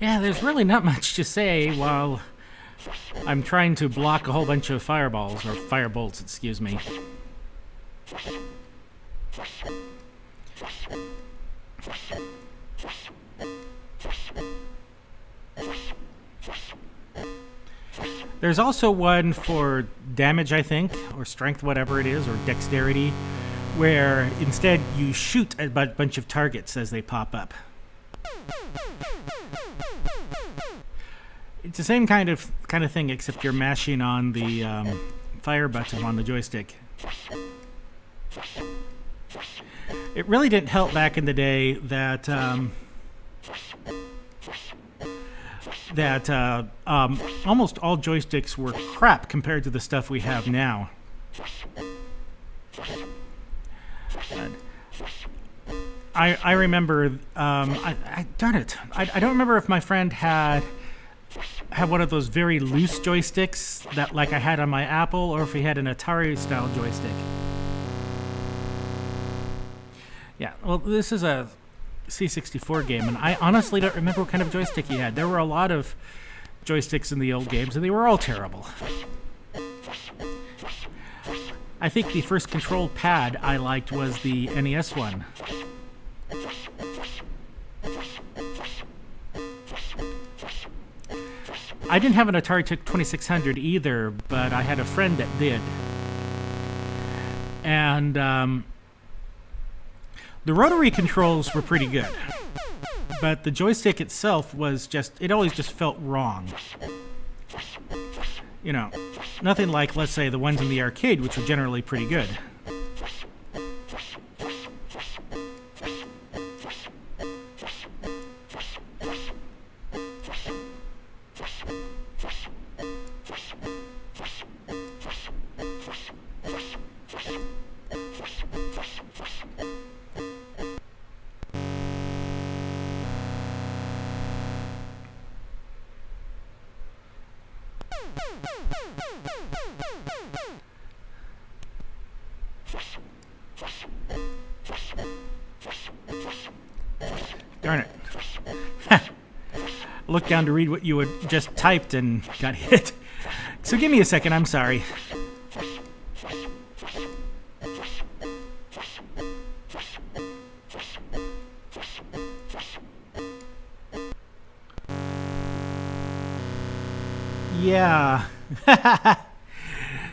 Yeah, there's really not much to say while I'm trying to block a whole bunch of fireballs, or firebolts, excuse me. There's also one for damage, I think, or strength, whatever it is, or dexterity, where instead you shoot a bunch of targets as they pop up. It's the same kind of thing, except you're mashing on the fire button on the joystick. It really didn't help back in the day that almost all joysticks were crap compared to the stuff we have now. I remember, darn it, I don't remember if my friend had one of those very loose joysticks that like I had on my Apple, or if he had an Atari style joystick. Yeah, well, this is a C64 game, and I honestly don't remember what kind of joystick he had. There were a lot of joysticks in the old games, and they were all terrible. I think the first control pad I liked was the NES one. I didn't have an Atari 2600 either, but I had a friend that did. And the rotary controls were pretty good, but the joystick itself was it always just felt wrong. You know, nothing like, let's say, the ones in the arcade, which were generally pretty good. Darn it. Looked down to read what you had just typed and got hit. So give me a second, I'm sorry. Yeah.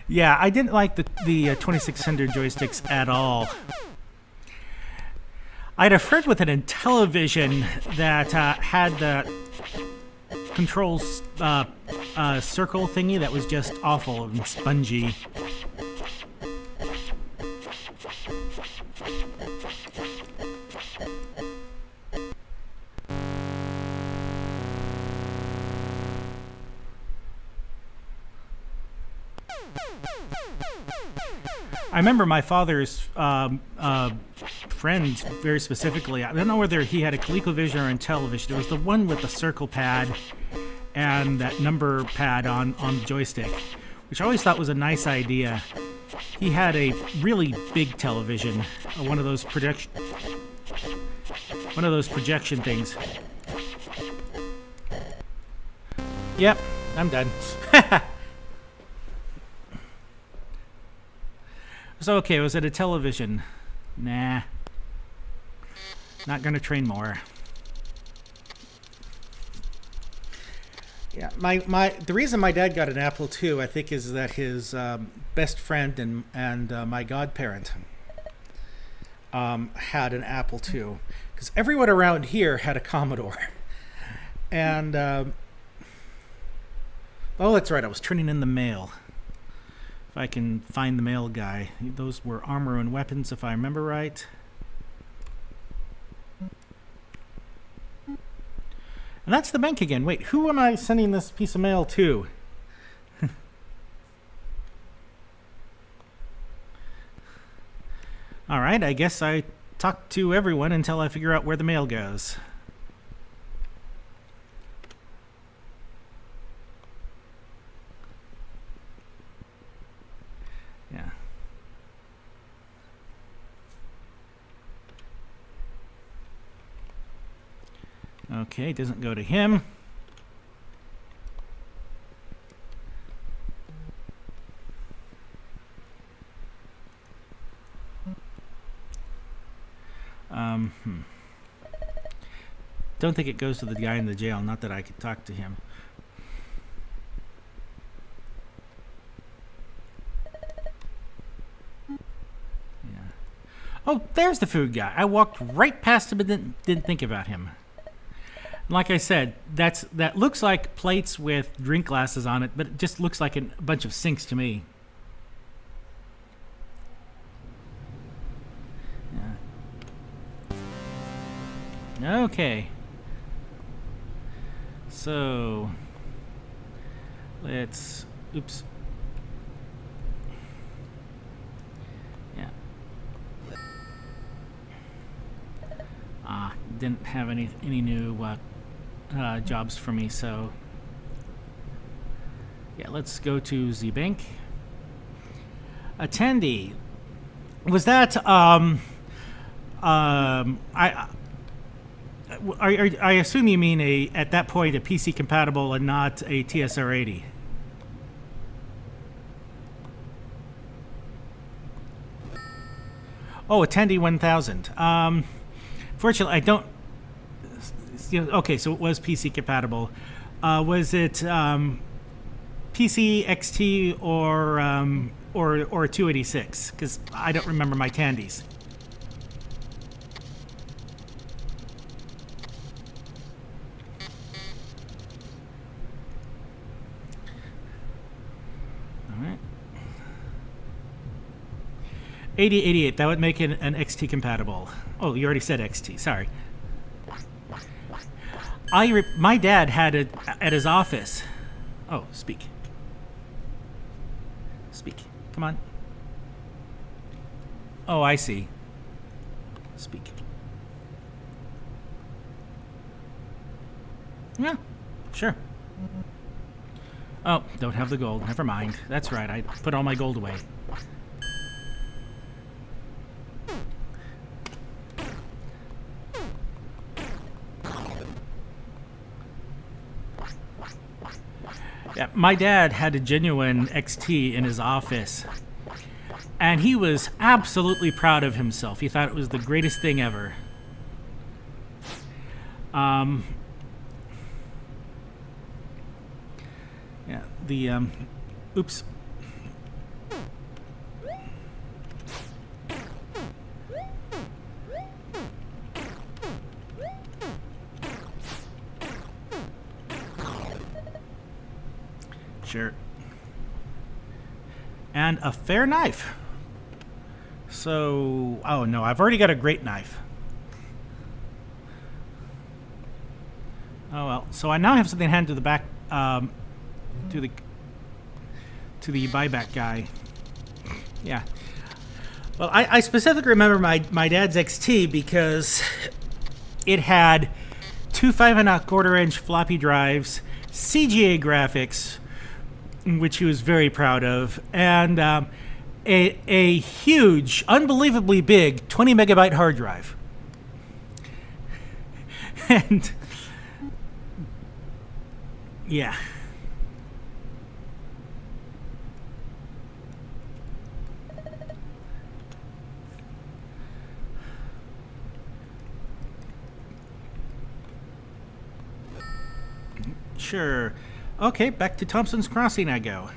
Yeah, I didn't like the 2600 joysticks at all. I had a friend with an Intellivision that had the controls circle thingy that was just awful and spongy. I remember my father's friend very specifically. I don't know whether he had a ColecoVision or Intellivision. It was the one with the circle pad and that number pad on the joystick, which I always thought was a nice idea. He had a really big television, one of those projection things. Yep, I'm done. So, okay, was it a television? Nah. Not gonna train more. Yeah, the reason my dad got an Apple II, I think, is that his best friend and my godparent had an Apple II. Because everyone around here had a Commodore. And, oh, that's right, I was turning in the mail. If I can find the mail guy. Those were armor and weapons, if I remember right. And that's the bank again. Wait, who am I sending this piece of mail to? All right, I guess I talk to everyone until I figure out where the mail goes. Yeah. Okay, doesn't go to him. Don't think it goes to the guy in the jail, not that I could talk to him. Yeah. Oh, there's the food guy. I walked right past him and didn't think about him. Like I said, that looks like plates with drink glasses on it, but it just looks like a bunch of sinks to me. Yeah. Okay. So let's, oops. Yeah. Didn't have any new jobs for me, so yeah, let's go to the bank. Attendee. Was that I assume you mean at that point a PC compatible and not a TSR-80. Oh, attendee 1000. Fortunately, I don't. Okay, so it was PC compatible. Was it PC, XT, or 286? Because I don't remember my Tandys. All right. 8088. That would make it an XT compatible. Oh, you already said XT. Sorry. My dad had it at his office. Oh, speak. Speak. Come on. Oh, I see. Speak. Yeah, sure. Oh, don't have the gold. Never mind. That's right. I put all my gold away. Yeah, my dad had a genuine XT in his office, and he was absolutely proud of himself. He thought it was the greatest thing ever. Yeah, the, oops. Sure. And a fair knife. So, oh no, I've already got a great knife. Oh well, so I now have something to hand to the back, to the buyback guy. Yeah. Well, I specifically remember my dad's XT because it had two 5.25-inch floppy drives, CGA graphics, which he was very proud of, and a huge, unbelievably big 20-megabyte hard drive. And yeah. Sure. Okay, back to Thompson's Crossing I go.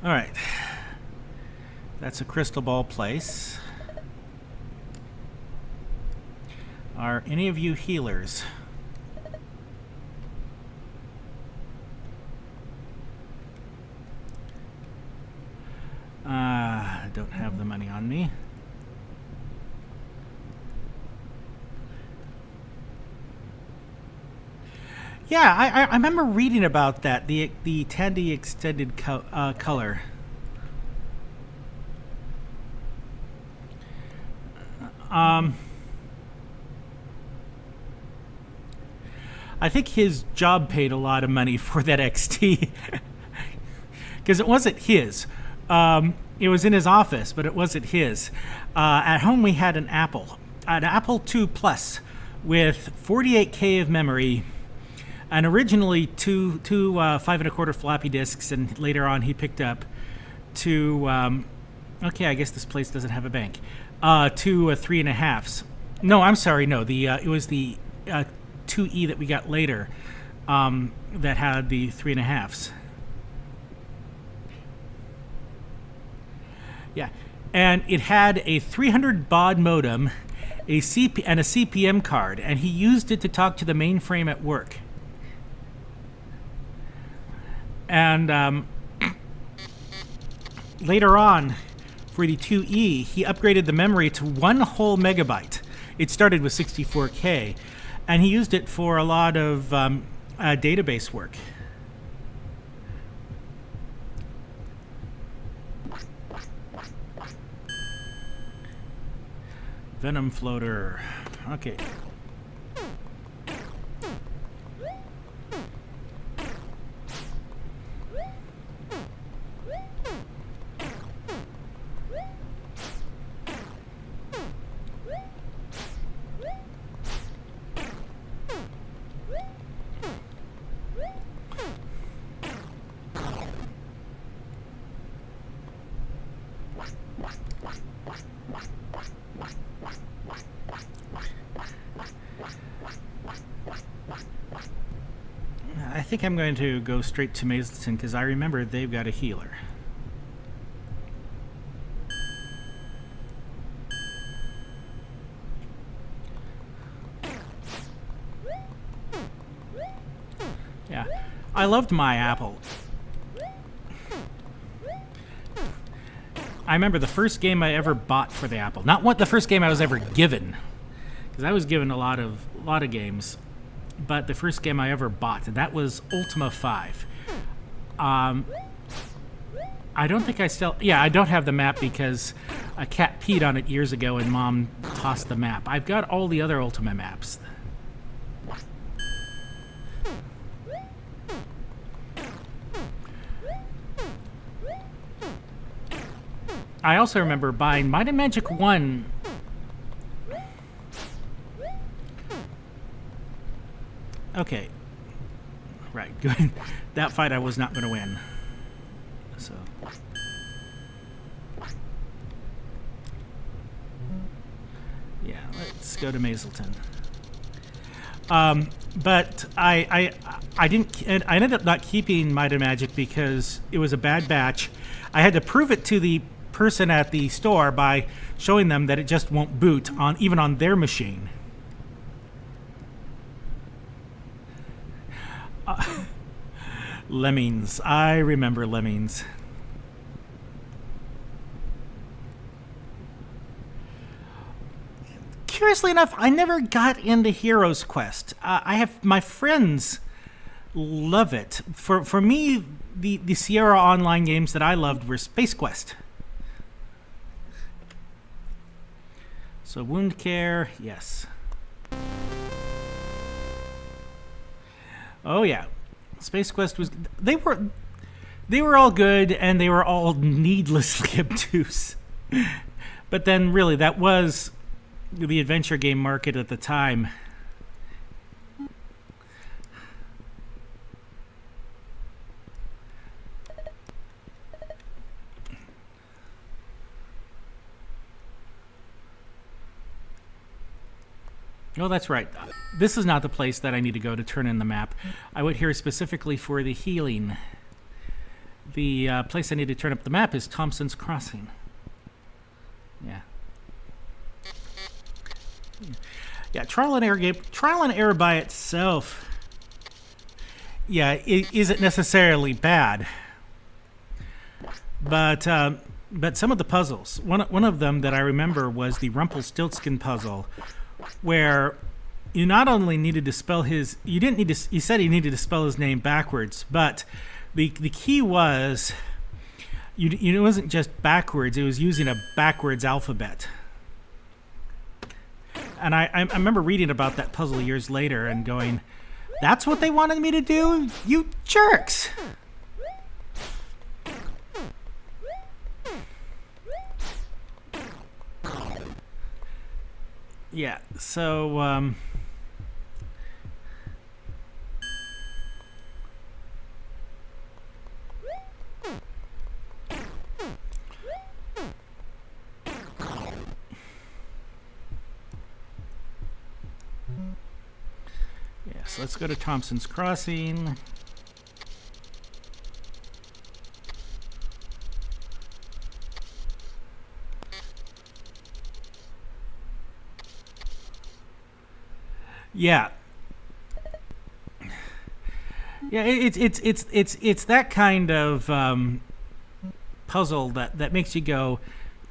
All right. That's a crystal ball place. Are any of you healers? I don't have the money on me. Yeah, I remember reading about that, the Tandy extended color. I think his job paid a lot of money for that XT because it wasn't his. It was in his office, but it wasn't his. At home, we had an Apple II Plus with 48K of memory, and originally two 5¼ floppy disks, and later on he picked up two. Okay, I guess this place doesn't have a bank. Two 3.5s. No, I'm sorry. No, it was the 2E that we got later that had the 3.5s. Yeah, and it had a 300 baud modem, and a CPM card, and he used it to talk to the mainframe at work. And later on, for the 2E, he upgraded the memory to 1 whole megabyte. It started with 64K, and he used it for a lot of database work. Venom floater. Okay. I think I'm going to go straight to Mazleton because I remember they've got a healer. Yeah, I loved my Apple. I remember the first game I ever bought for the Apple. Not the first game I was ever given, because I was given a lot of games. But the first game I ever bought, that was Ultima 5. I don't think I still... Yeah, I don't have the map because a cat peed on it years ago and Mom tossed the map. I've got all the other Ultima maps. I also remember buying Might and Magic 1... Okay. Right, good. That fight I was not going to win. So. Yeah, let's go to Mazleton. But I ended up not keeping Might and Magic because it was a bad batch. I had to prove it to the person at the store by showing them that it just won't boot even on their machine. Lemmings. I remember Lemmings. Curiously enough, I never got into Heroes Quest. My friends love it. For me, the Sierra Online games that I loved were Space Quest. So Wound Care, yes. Oh yeah, Space Quest was. They were all good, and they were all needlessly obtuse. But then, really, that was the adventure game market at the time. Oh, that's right. This is not the place that I need to go to turn in the map. I went here specifically for the healing. The place I need to turn up the map is Thompson's Crossing. Yeah. Yeah, trial and error by itself. Yeah, it isn't necessarily bad. But some of the puzzles. One of them that I remember was the Rumpelstiltskin puzzle, where you not only needed to spell his, you said he needed to spell his name backwards, but the key was, it wasn't just backwards, it was using a backwards alphabet. And I remember reading about that puzzle years later and going, that's what they wanted me to do? You jerks! Yeah, so, so let's go to Thompson's Crossing. Yeah. Yeah, it's that kind of puzzle that makes you go,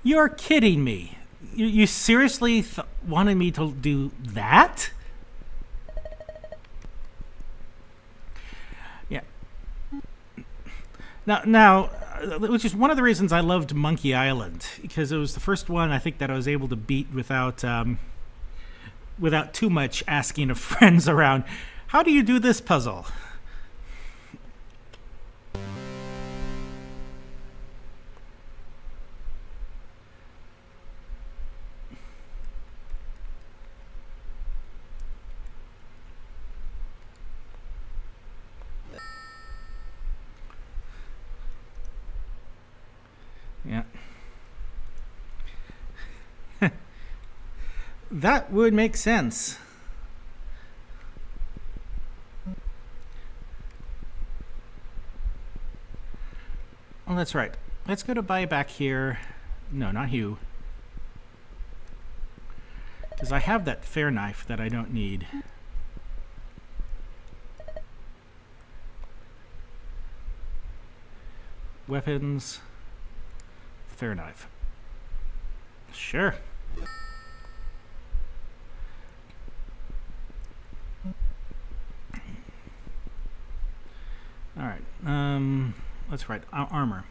you're kidding me. You seriously wanted me to do that? Yeah. Now, which is one of the reasons I loved Monkey Island, because it was the first one I think that I was able to beat without too much asking of friends around. How do you do this puzzle? Yeah. That would make sense. Oh, that's right. Let's go to buy back here. No, not Hugh. Because I have that fair knife that I don't need. Weapons. Fair knife. Sure. All right. Let's write armor.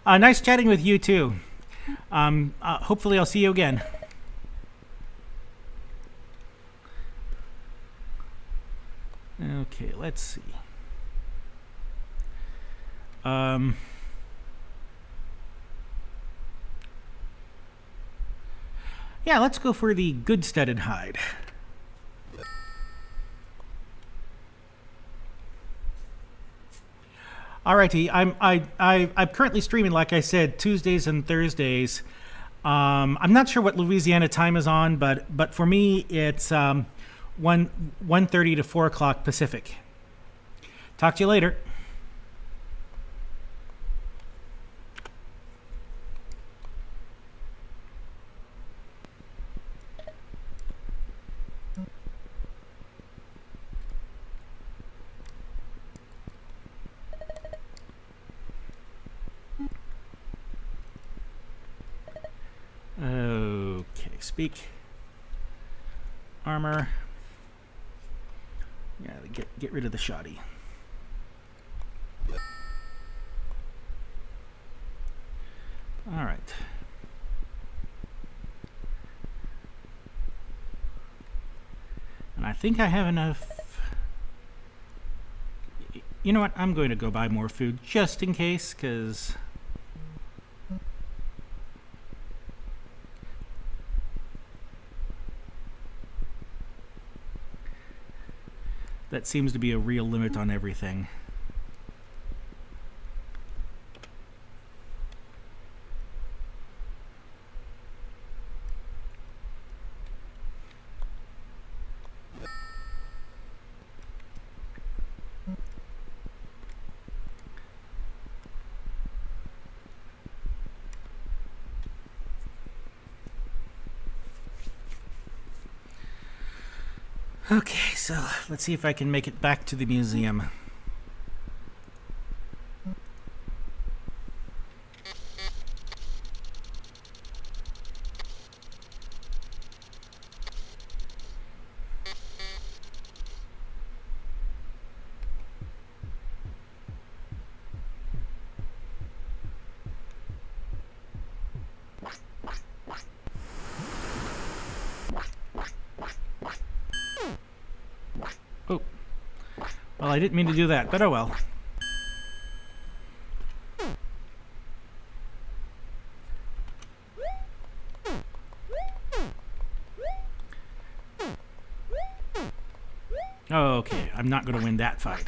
Nice chatting with you too. Hopefully I'll see you again. Okay, let's see. Yeah, let's go for the good studded hide. Alrighty, I'm currently streaming, like I said, Tuesdays and Thursdays. I'm not sure what Louisiana time is on, but for me it's 1:30 to 4 o'clock Pacific. Talk to you later. Okay, speak. Armor. Yeah, get rid of the shoddy. All right. And I think I have enough. You know what? I'm going to go buy more food just in case, because that seems to be a real limit on everything. Okay, so let's see if I can make it back to the museum. Well, I didn't mean to do that, but oh well. Okay, I'm not going to win that fight.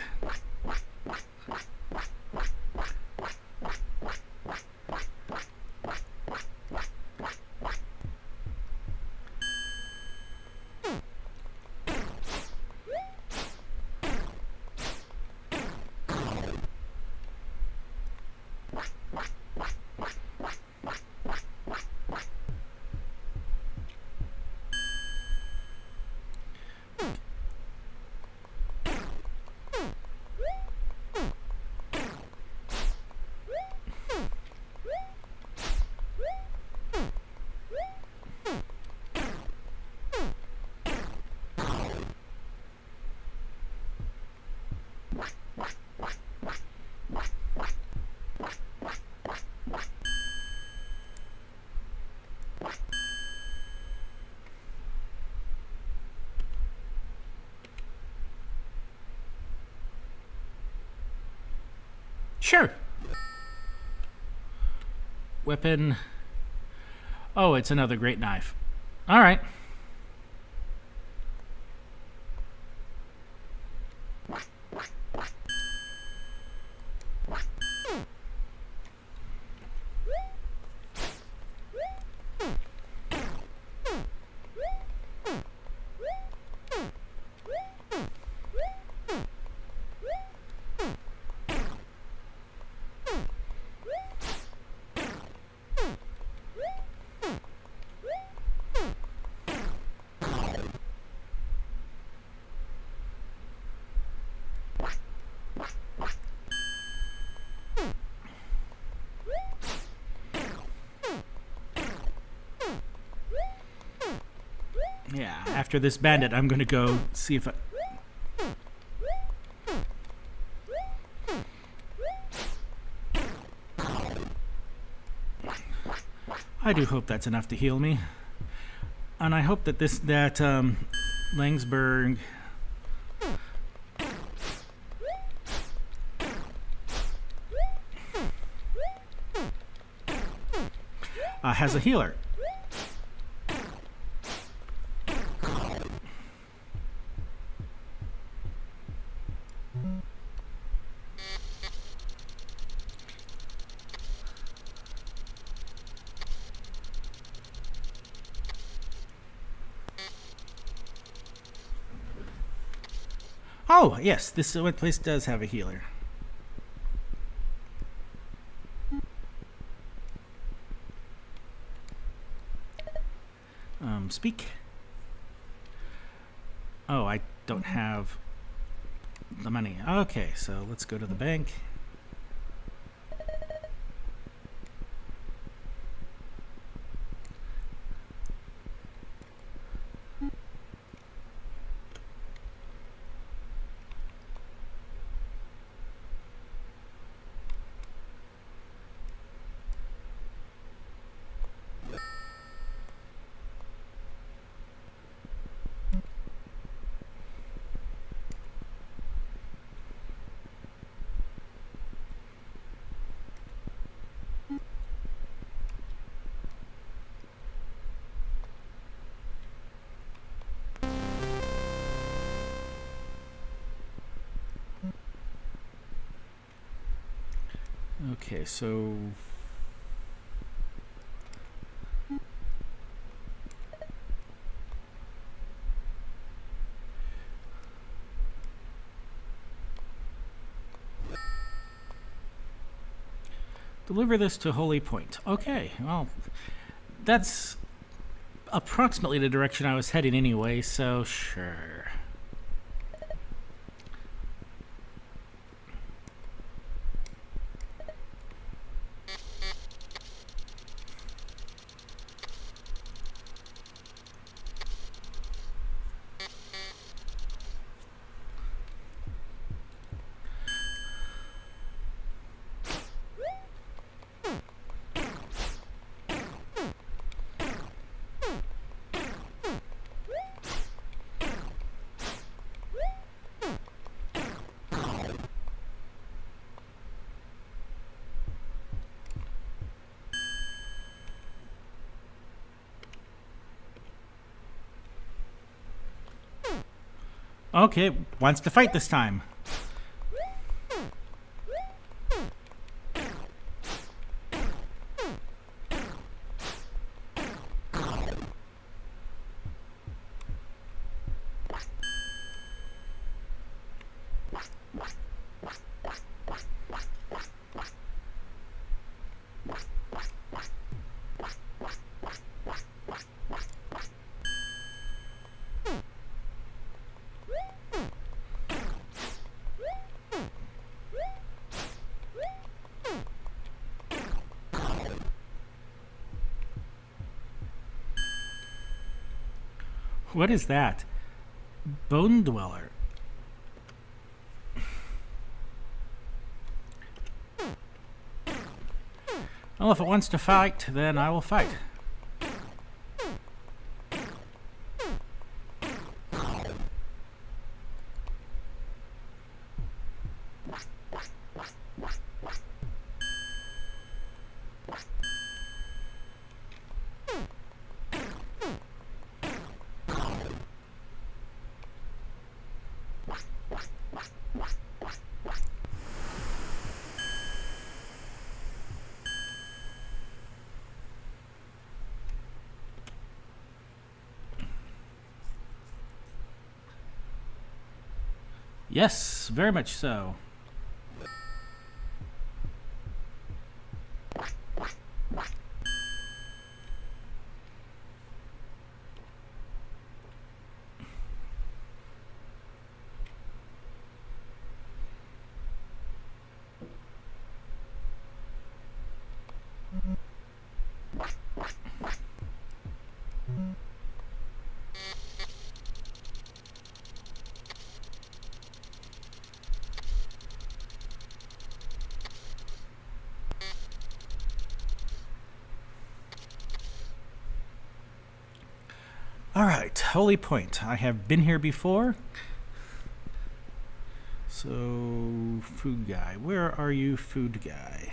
Sure. Weapon. Oh, it's another great knife. All right. Yeah, after this bandit, I'm going to go see if I do hope that's enough to heal me. And I hope that Langsberg has a healer. Oh, yes, this place does have a healer. Speak. Oh, I don't have the money. Okay, so let's go to the bank. Okay, so deliver this to Holy Point. Okay, well, that's approximately the direction I was heading anyway, so sure. Okay, wants to fight this time. What is that? Bone Dweller. Well, if it wants to fight, then I will fight. Yes, very much so. All right, Holy Point. I have been here before. So, food guy. Where are you, food guy?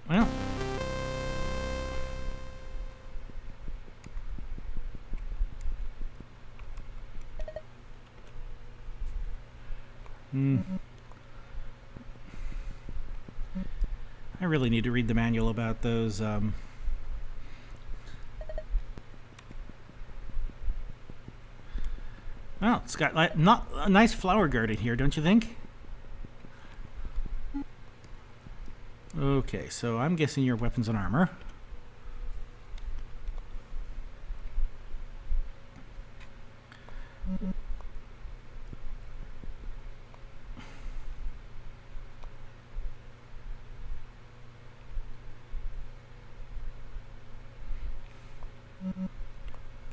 Well. I really need to read the manual about those. Well, it's got like not a nice flower garden here, don't you think? Okay, so I'm guessing your weapons and armor.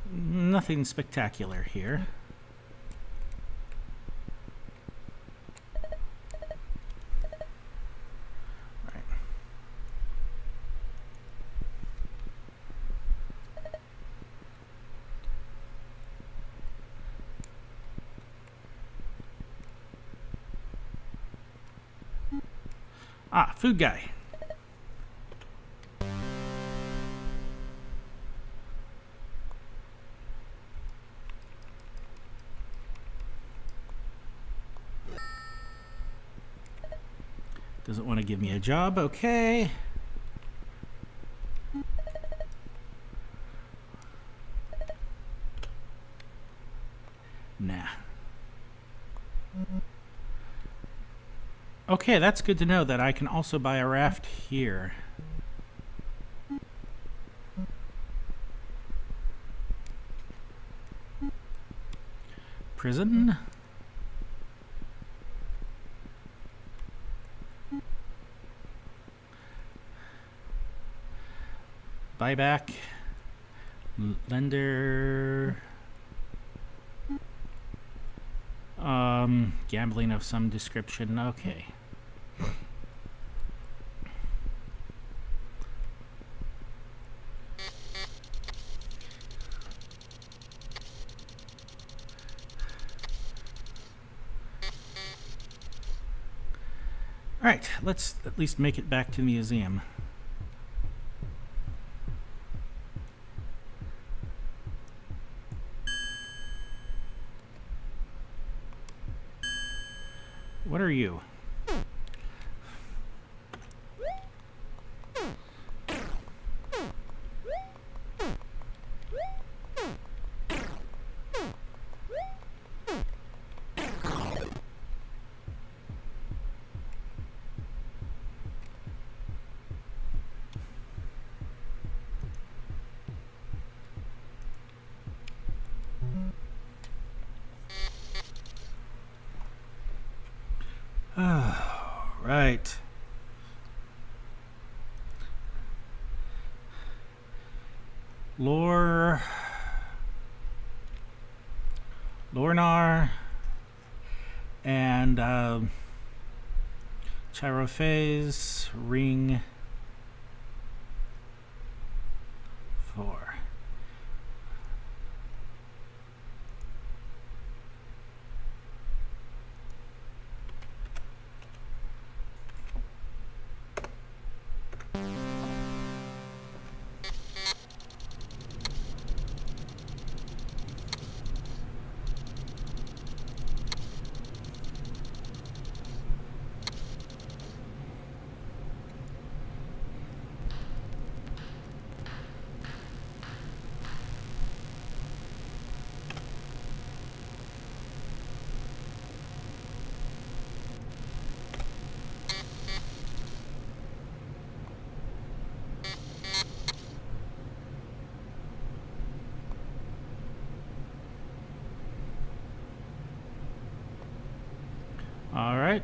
Nothing spectacular here. Right. Ah, food guy. Doesn't want to give me a job, okay. Nah. Okay, that's good to know that I can also buy a raft here. Prison. Buyback, lender, gambling of some description. Okay. All right, let's at least make it back to the museum. are you? Right. Lornar and Chirophase ring 4. All right.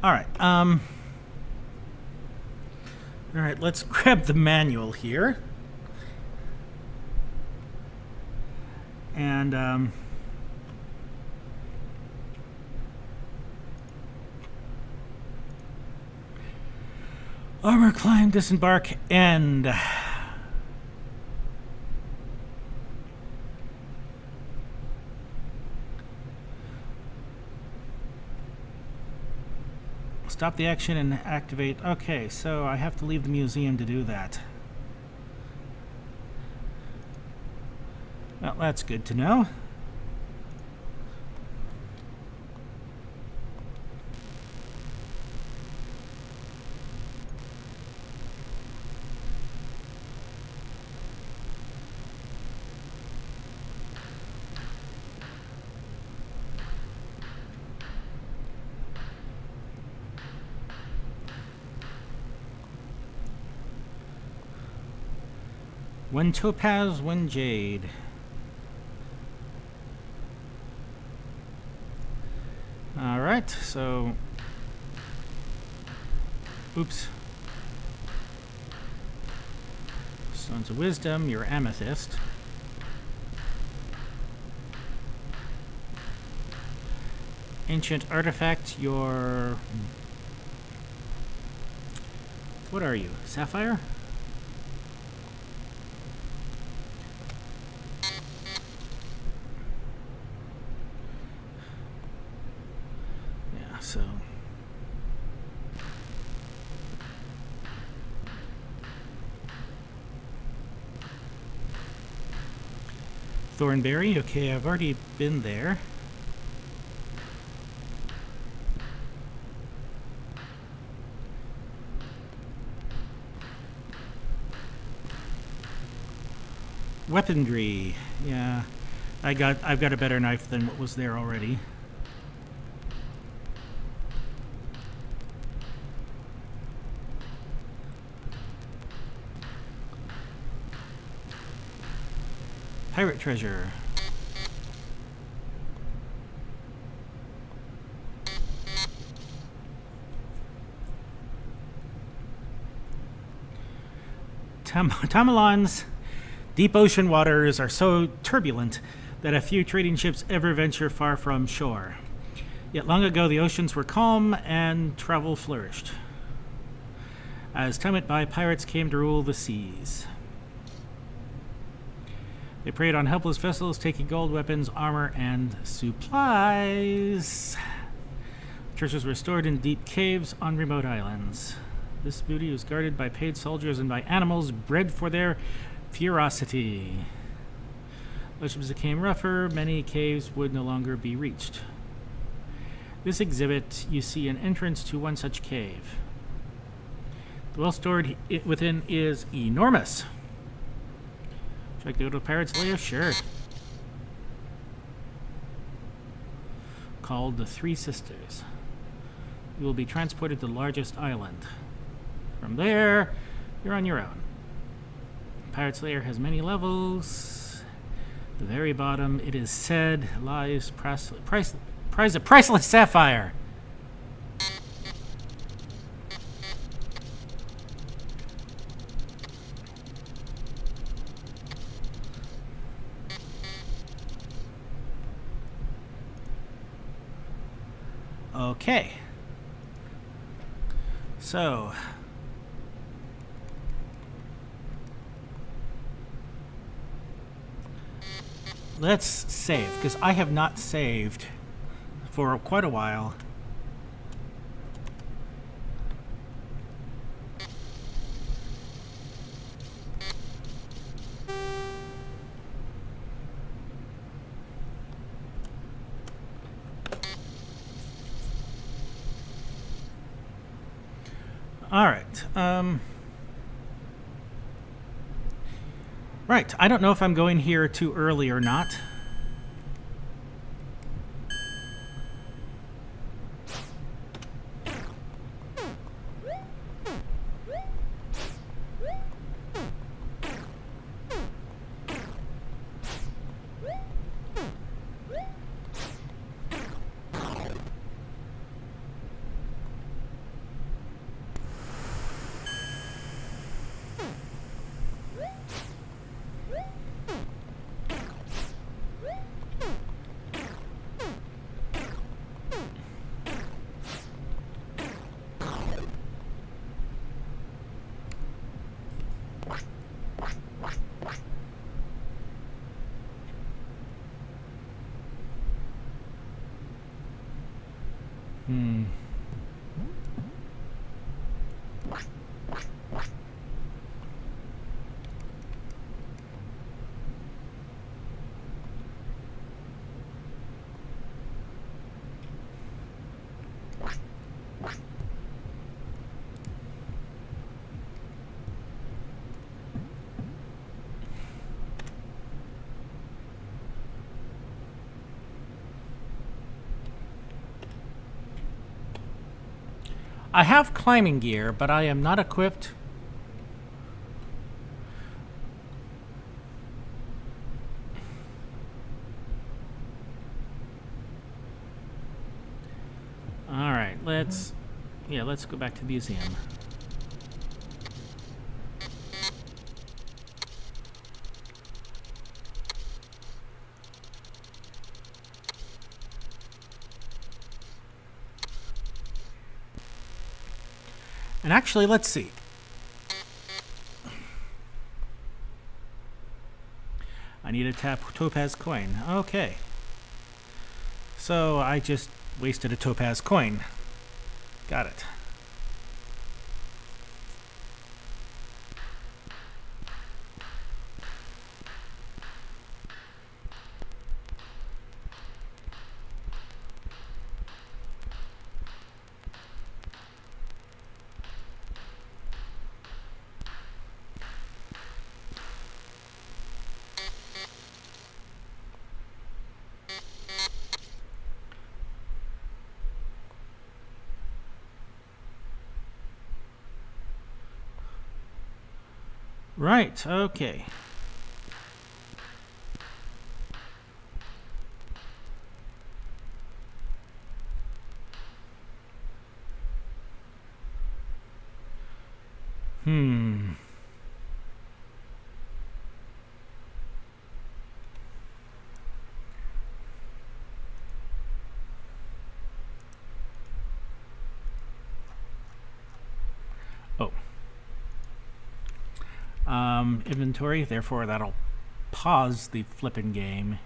All right. All right, let's grab the manual here. And armor climb, disembark, end. Stop the action and activate. Okay, so I have to leave the museum to do that. Well, that's good to know. One topaz, one jade. All right, so, oops. Stones of Wisdom, your amethyst. Ancient artifact, your, what are you, sapphire? So Thornberry, okay, I've already been there. Weaponry, yeah, I've got a better knife than what was there already. Pirate treasure. Tamalon's Deep ocean waters are so turbulent that a few trading ships ever venture far from shore. Yet long ago the oceans were calm and travel flourished. As time went by, pirates came to rule the seas. They preyed on helpless vessels, taking gold, weapons, armor, and supplies. Treasures were stored in deep caves on remote islands. This booty was guarded by paid soldiers and by animals bred for their ferocity. Oceans became rougher, many caves would no longer be reached. This exhibit, you see an entrance to one such cave. The well stored within is enormous. Would you like to go to a pirate's lair? Sure. Called the Three Sisters. You will be transported to the largest island. From there, you're on your own. Pirate's lair has many levels. The very bottom, it is said, lies prize a priceless sapphire. Okay. So, let's save, because I have not saved for quite a while. All right. Right. I don't know if I'm going here too early or not. I have climbing gear, but I am not equipped. All right, let's go back to the museum. And actually, let's see. I need a topaz coin. Okay. So I just wasted a topaz coin. Got it. Right, okay. inventory. Therefore, that'll pause the flippin' game.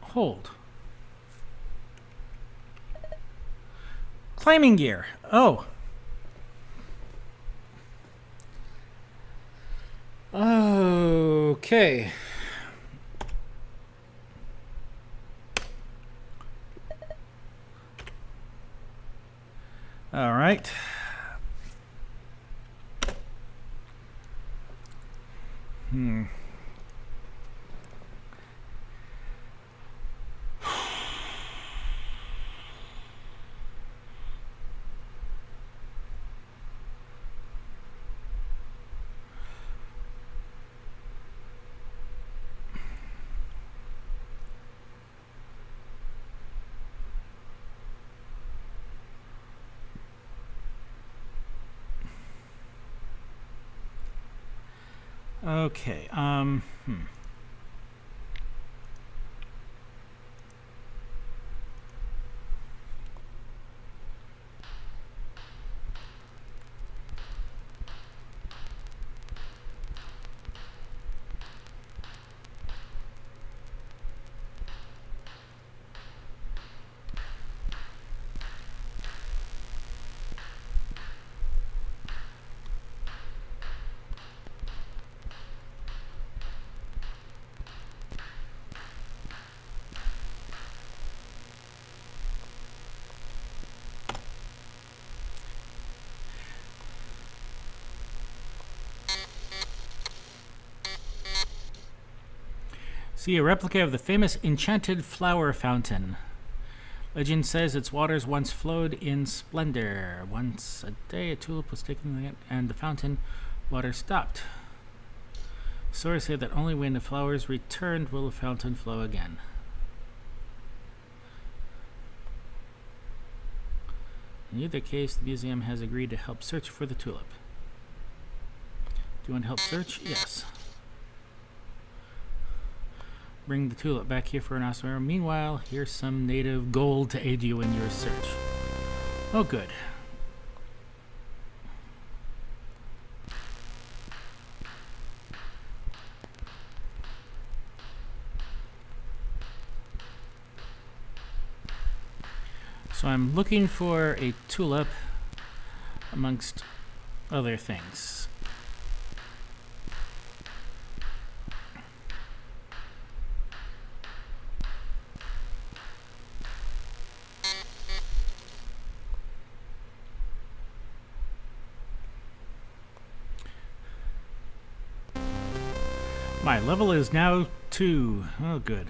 Hold. Climbing gear. Oh. Okay. All right. Okay. See a replica of the famous enchanted flower fountain. Legend says its waters once flowed in splendor. Once a day, a tulip was taken in and the fountain water stopped. Stories say that only when the flowers returned will the fountain flow again. In either case, the museum has agreed to help search for the tulip. Do you want to help search? Yes. Bring the tulip back here for an ossuary. Meanwhile, here's some native gold to aid you in your search. Oh, good. So I'm looking for a tulip amongst other things. My level is now 2. Oh, good.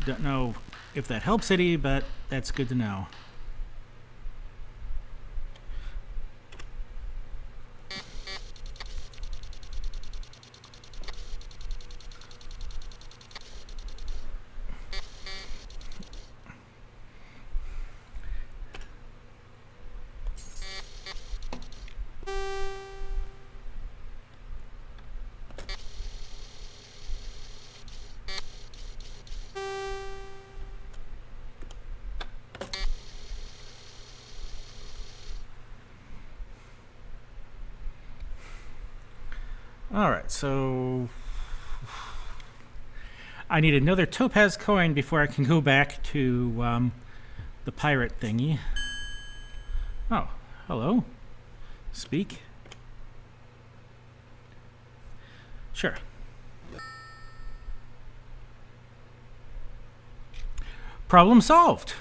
Don't know if that helps any, but that's good to know. Alright, so I need another topaz coin before I can go back to the pirate thingy. Oh, hello. Speak. Sure. Problem solved.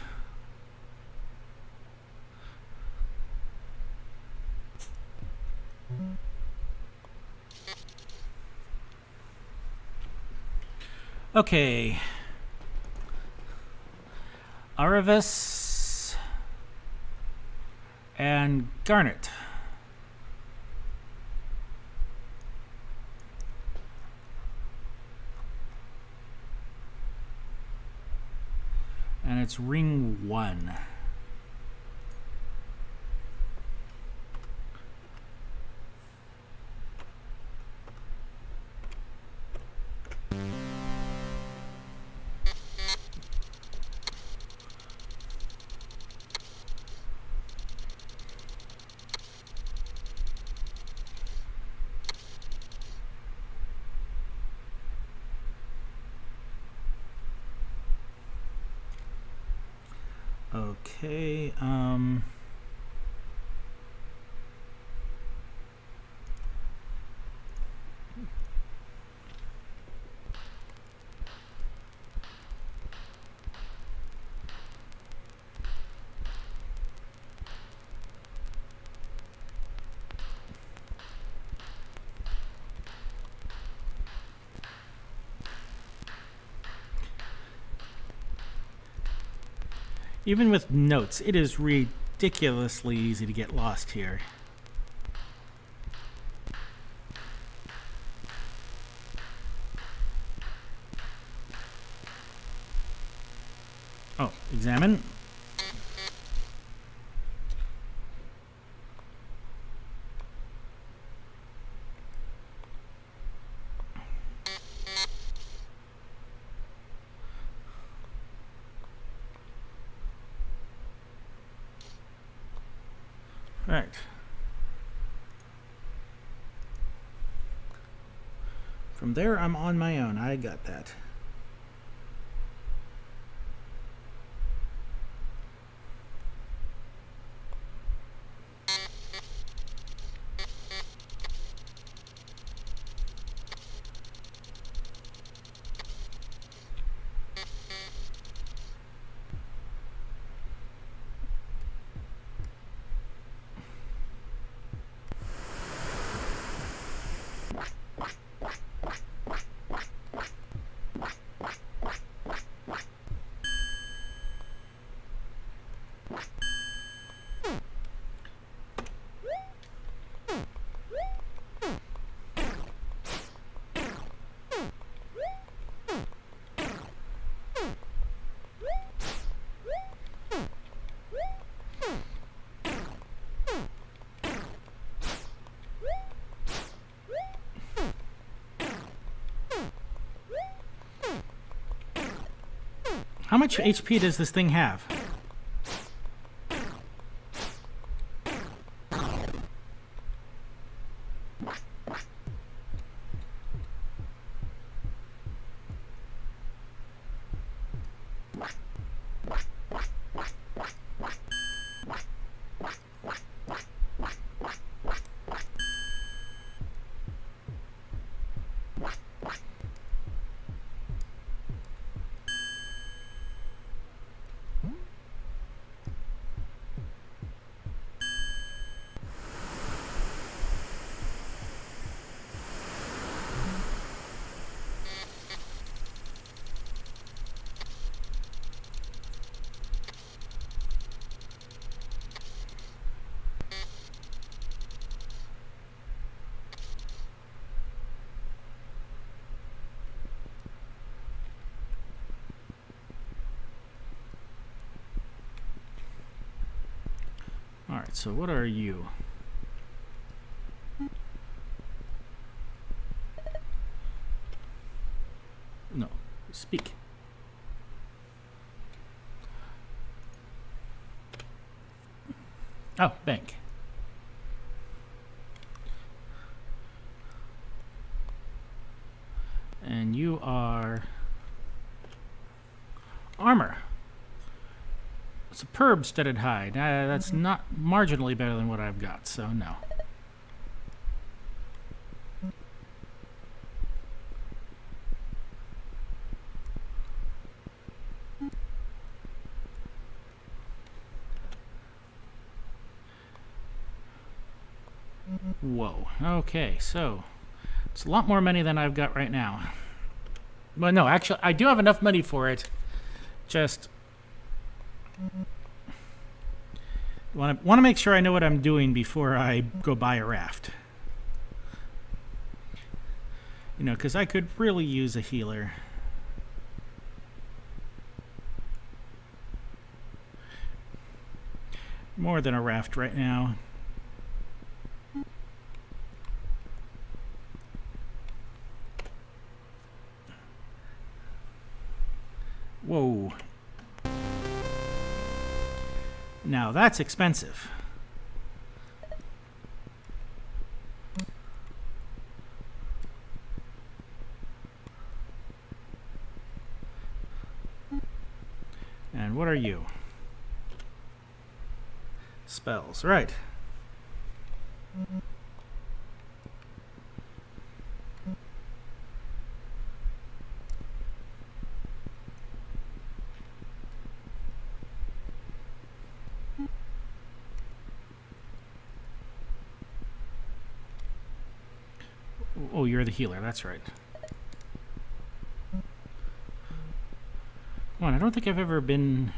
Okay. Aravis and Garnet. And it's ring 1. Okay, even with notes, it is ridiculously easy to get lost here. Oh, examine. Right. From there, I'm on my own. I got that. How much HP does this thing have? Alright, so what are you? No, speak. Oh, bank. And you are armor. Superb studded hide. That's not marginally better than what I've got, so no. Whoa. Okay, so it's a lot more money than I've got right now. Well, no, actually, I do have enough money for it. Just want to make sure I know what I'm doing before I go buy a raft. You know, because I could really use a healer. More than a raft right now. Whoa. Now that's expensive. And what are you? Spells, right. Oh, you're the healer, that's right. Come on, I don't think I've ever been...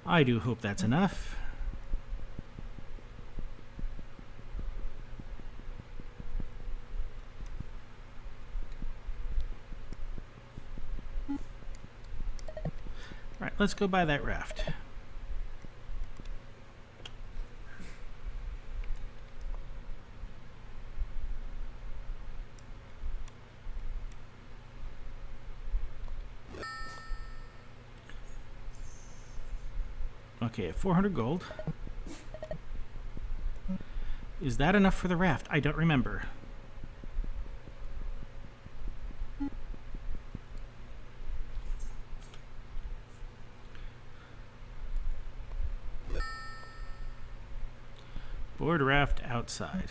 I do hope that's enough. Right, let's go buy that raft. Okay, 400 gold. Is that enough for the raft? I don't remember. Board raft outside.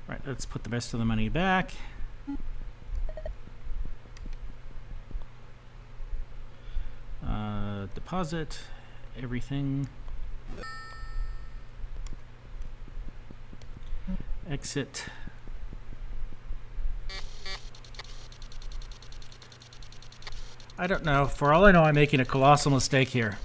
Right, let's put the rest of the money back. Deposit everything. Exit. I don't know. For all I know, I'm making a colossal mistake here.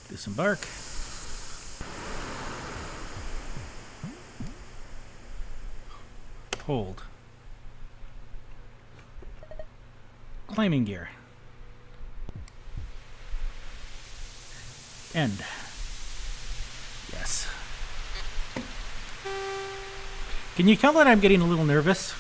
Disembark. Hold. Climbing gear. End. Yes. Can you tell that I'm getting a little nervous?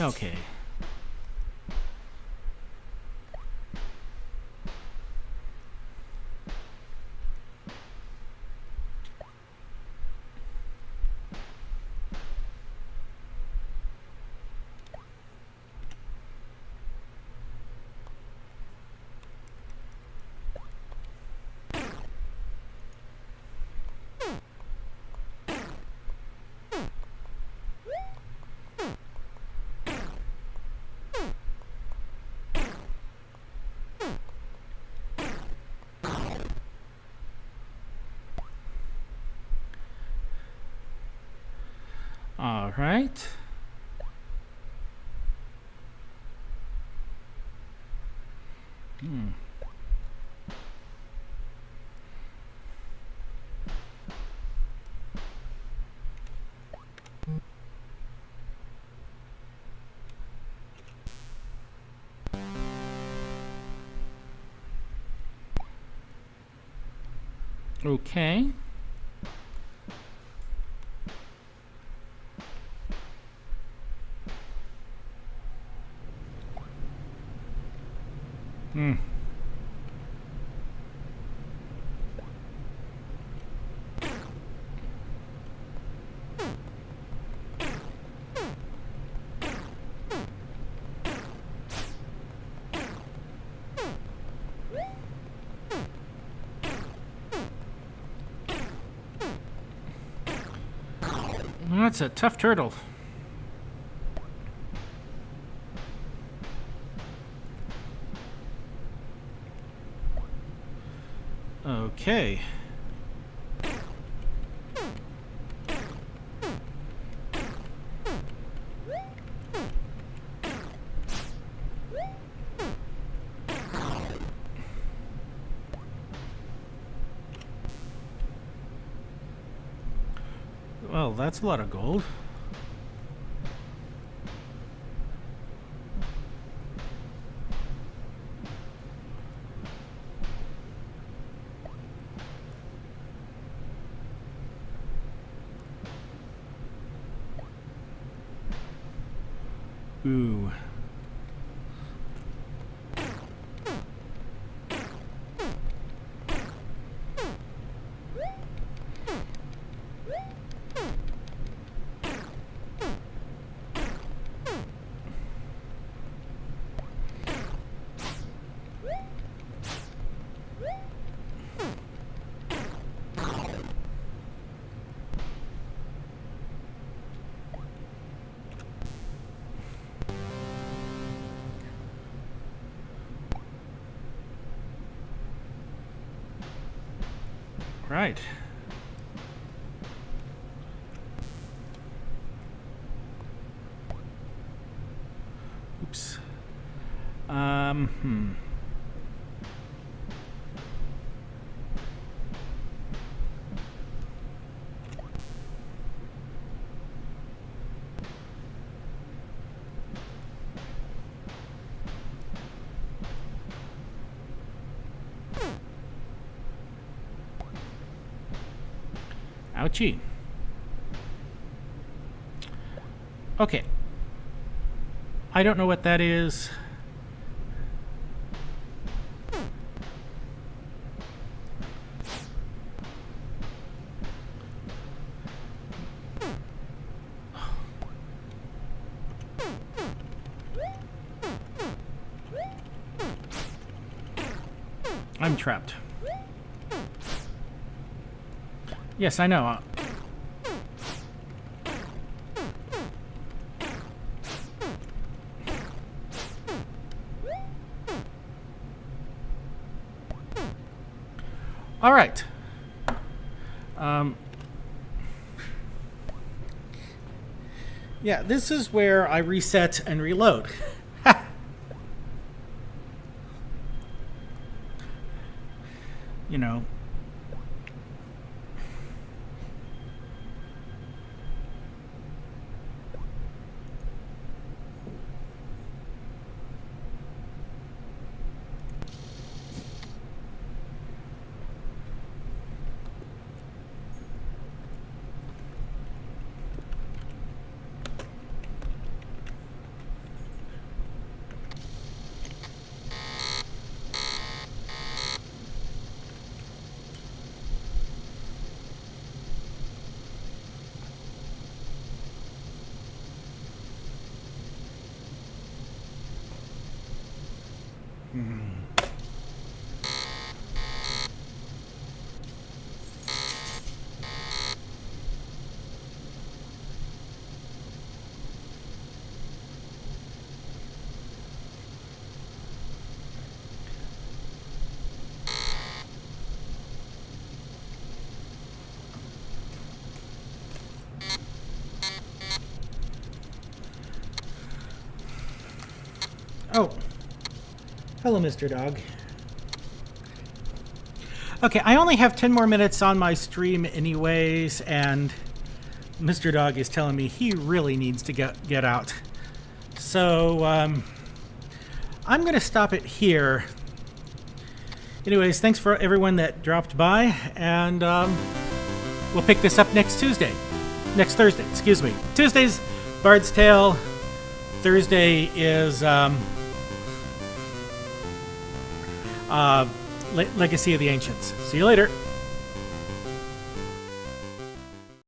Okay. All right. Okay. That's a tough turtle. Okay. Well, that's a lot of gold. Ooh. Right. Oops. Ouchie. Okay. I don't know what that is. I'm trapped. Yes, I know. All right. Yeah, this is where I reset and reload. You know. Oh. Hello, Mr. Dog. Okay, I only have 10 more minutes on my stream anyways, and Mr. Dog is telling me he really needs to get out. So, I'm going to stop it here. Anyways, thanks for everyone that dropped by, and we'll pick this up next Thursday, excuse me. Tuesday's Bard's Tale. Thursday is Legacy of the Ancients. See you later.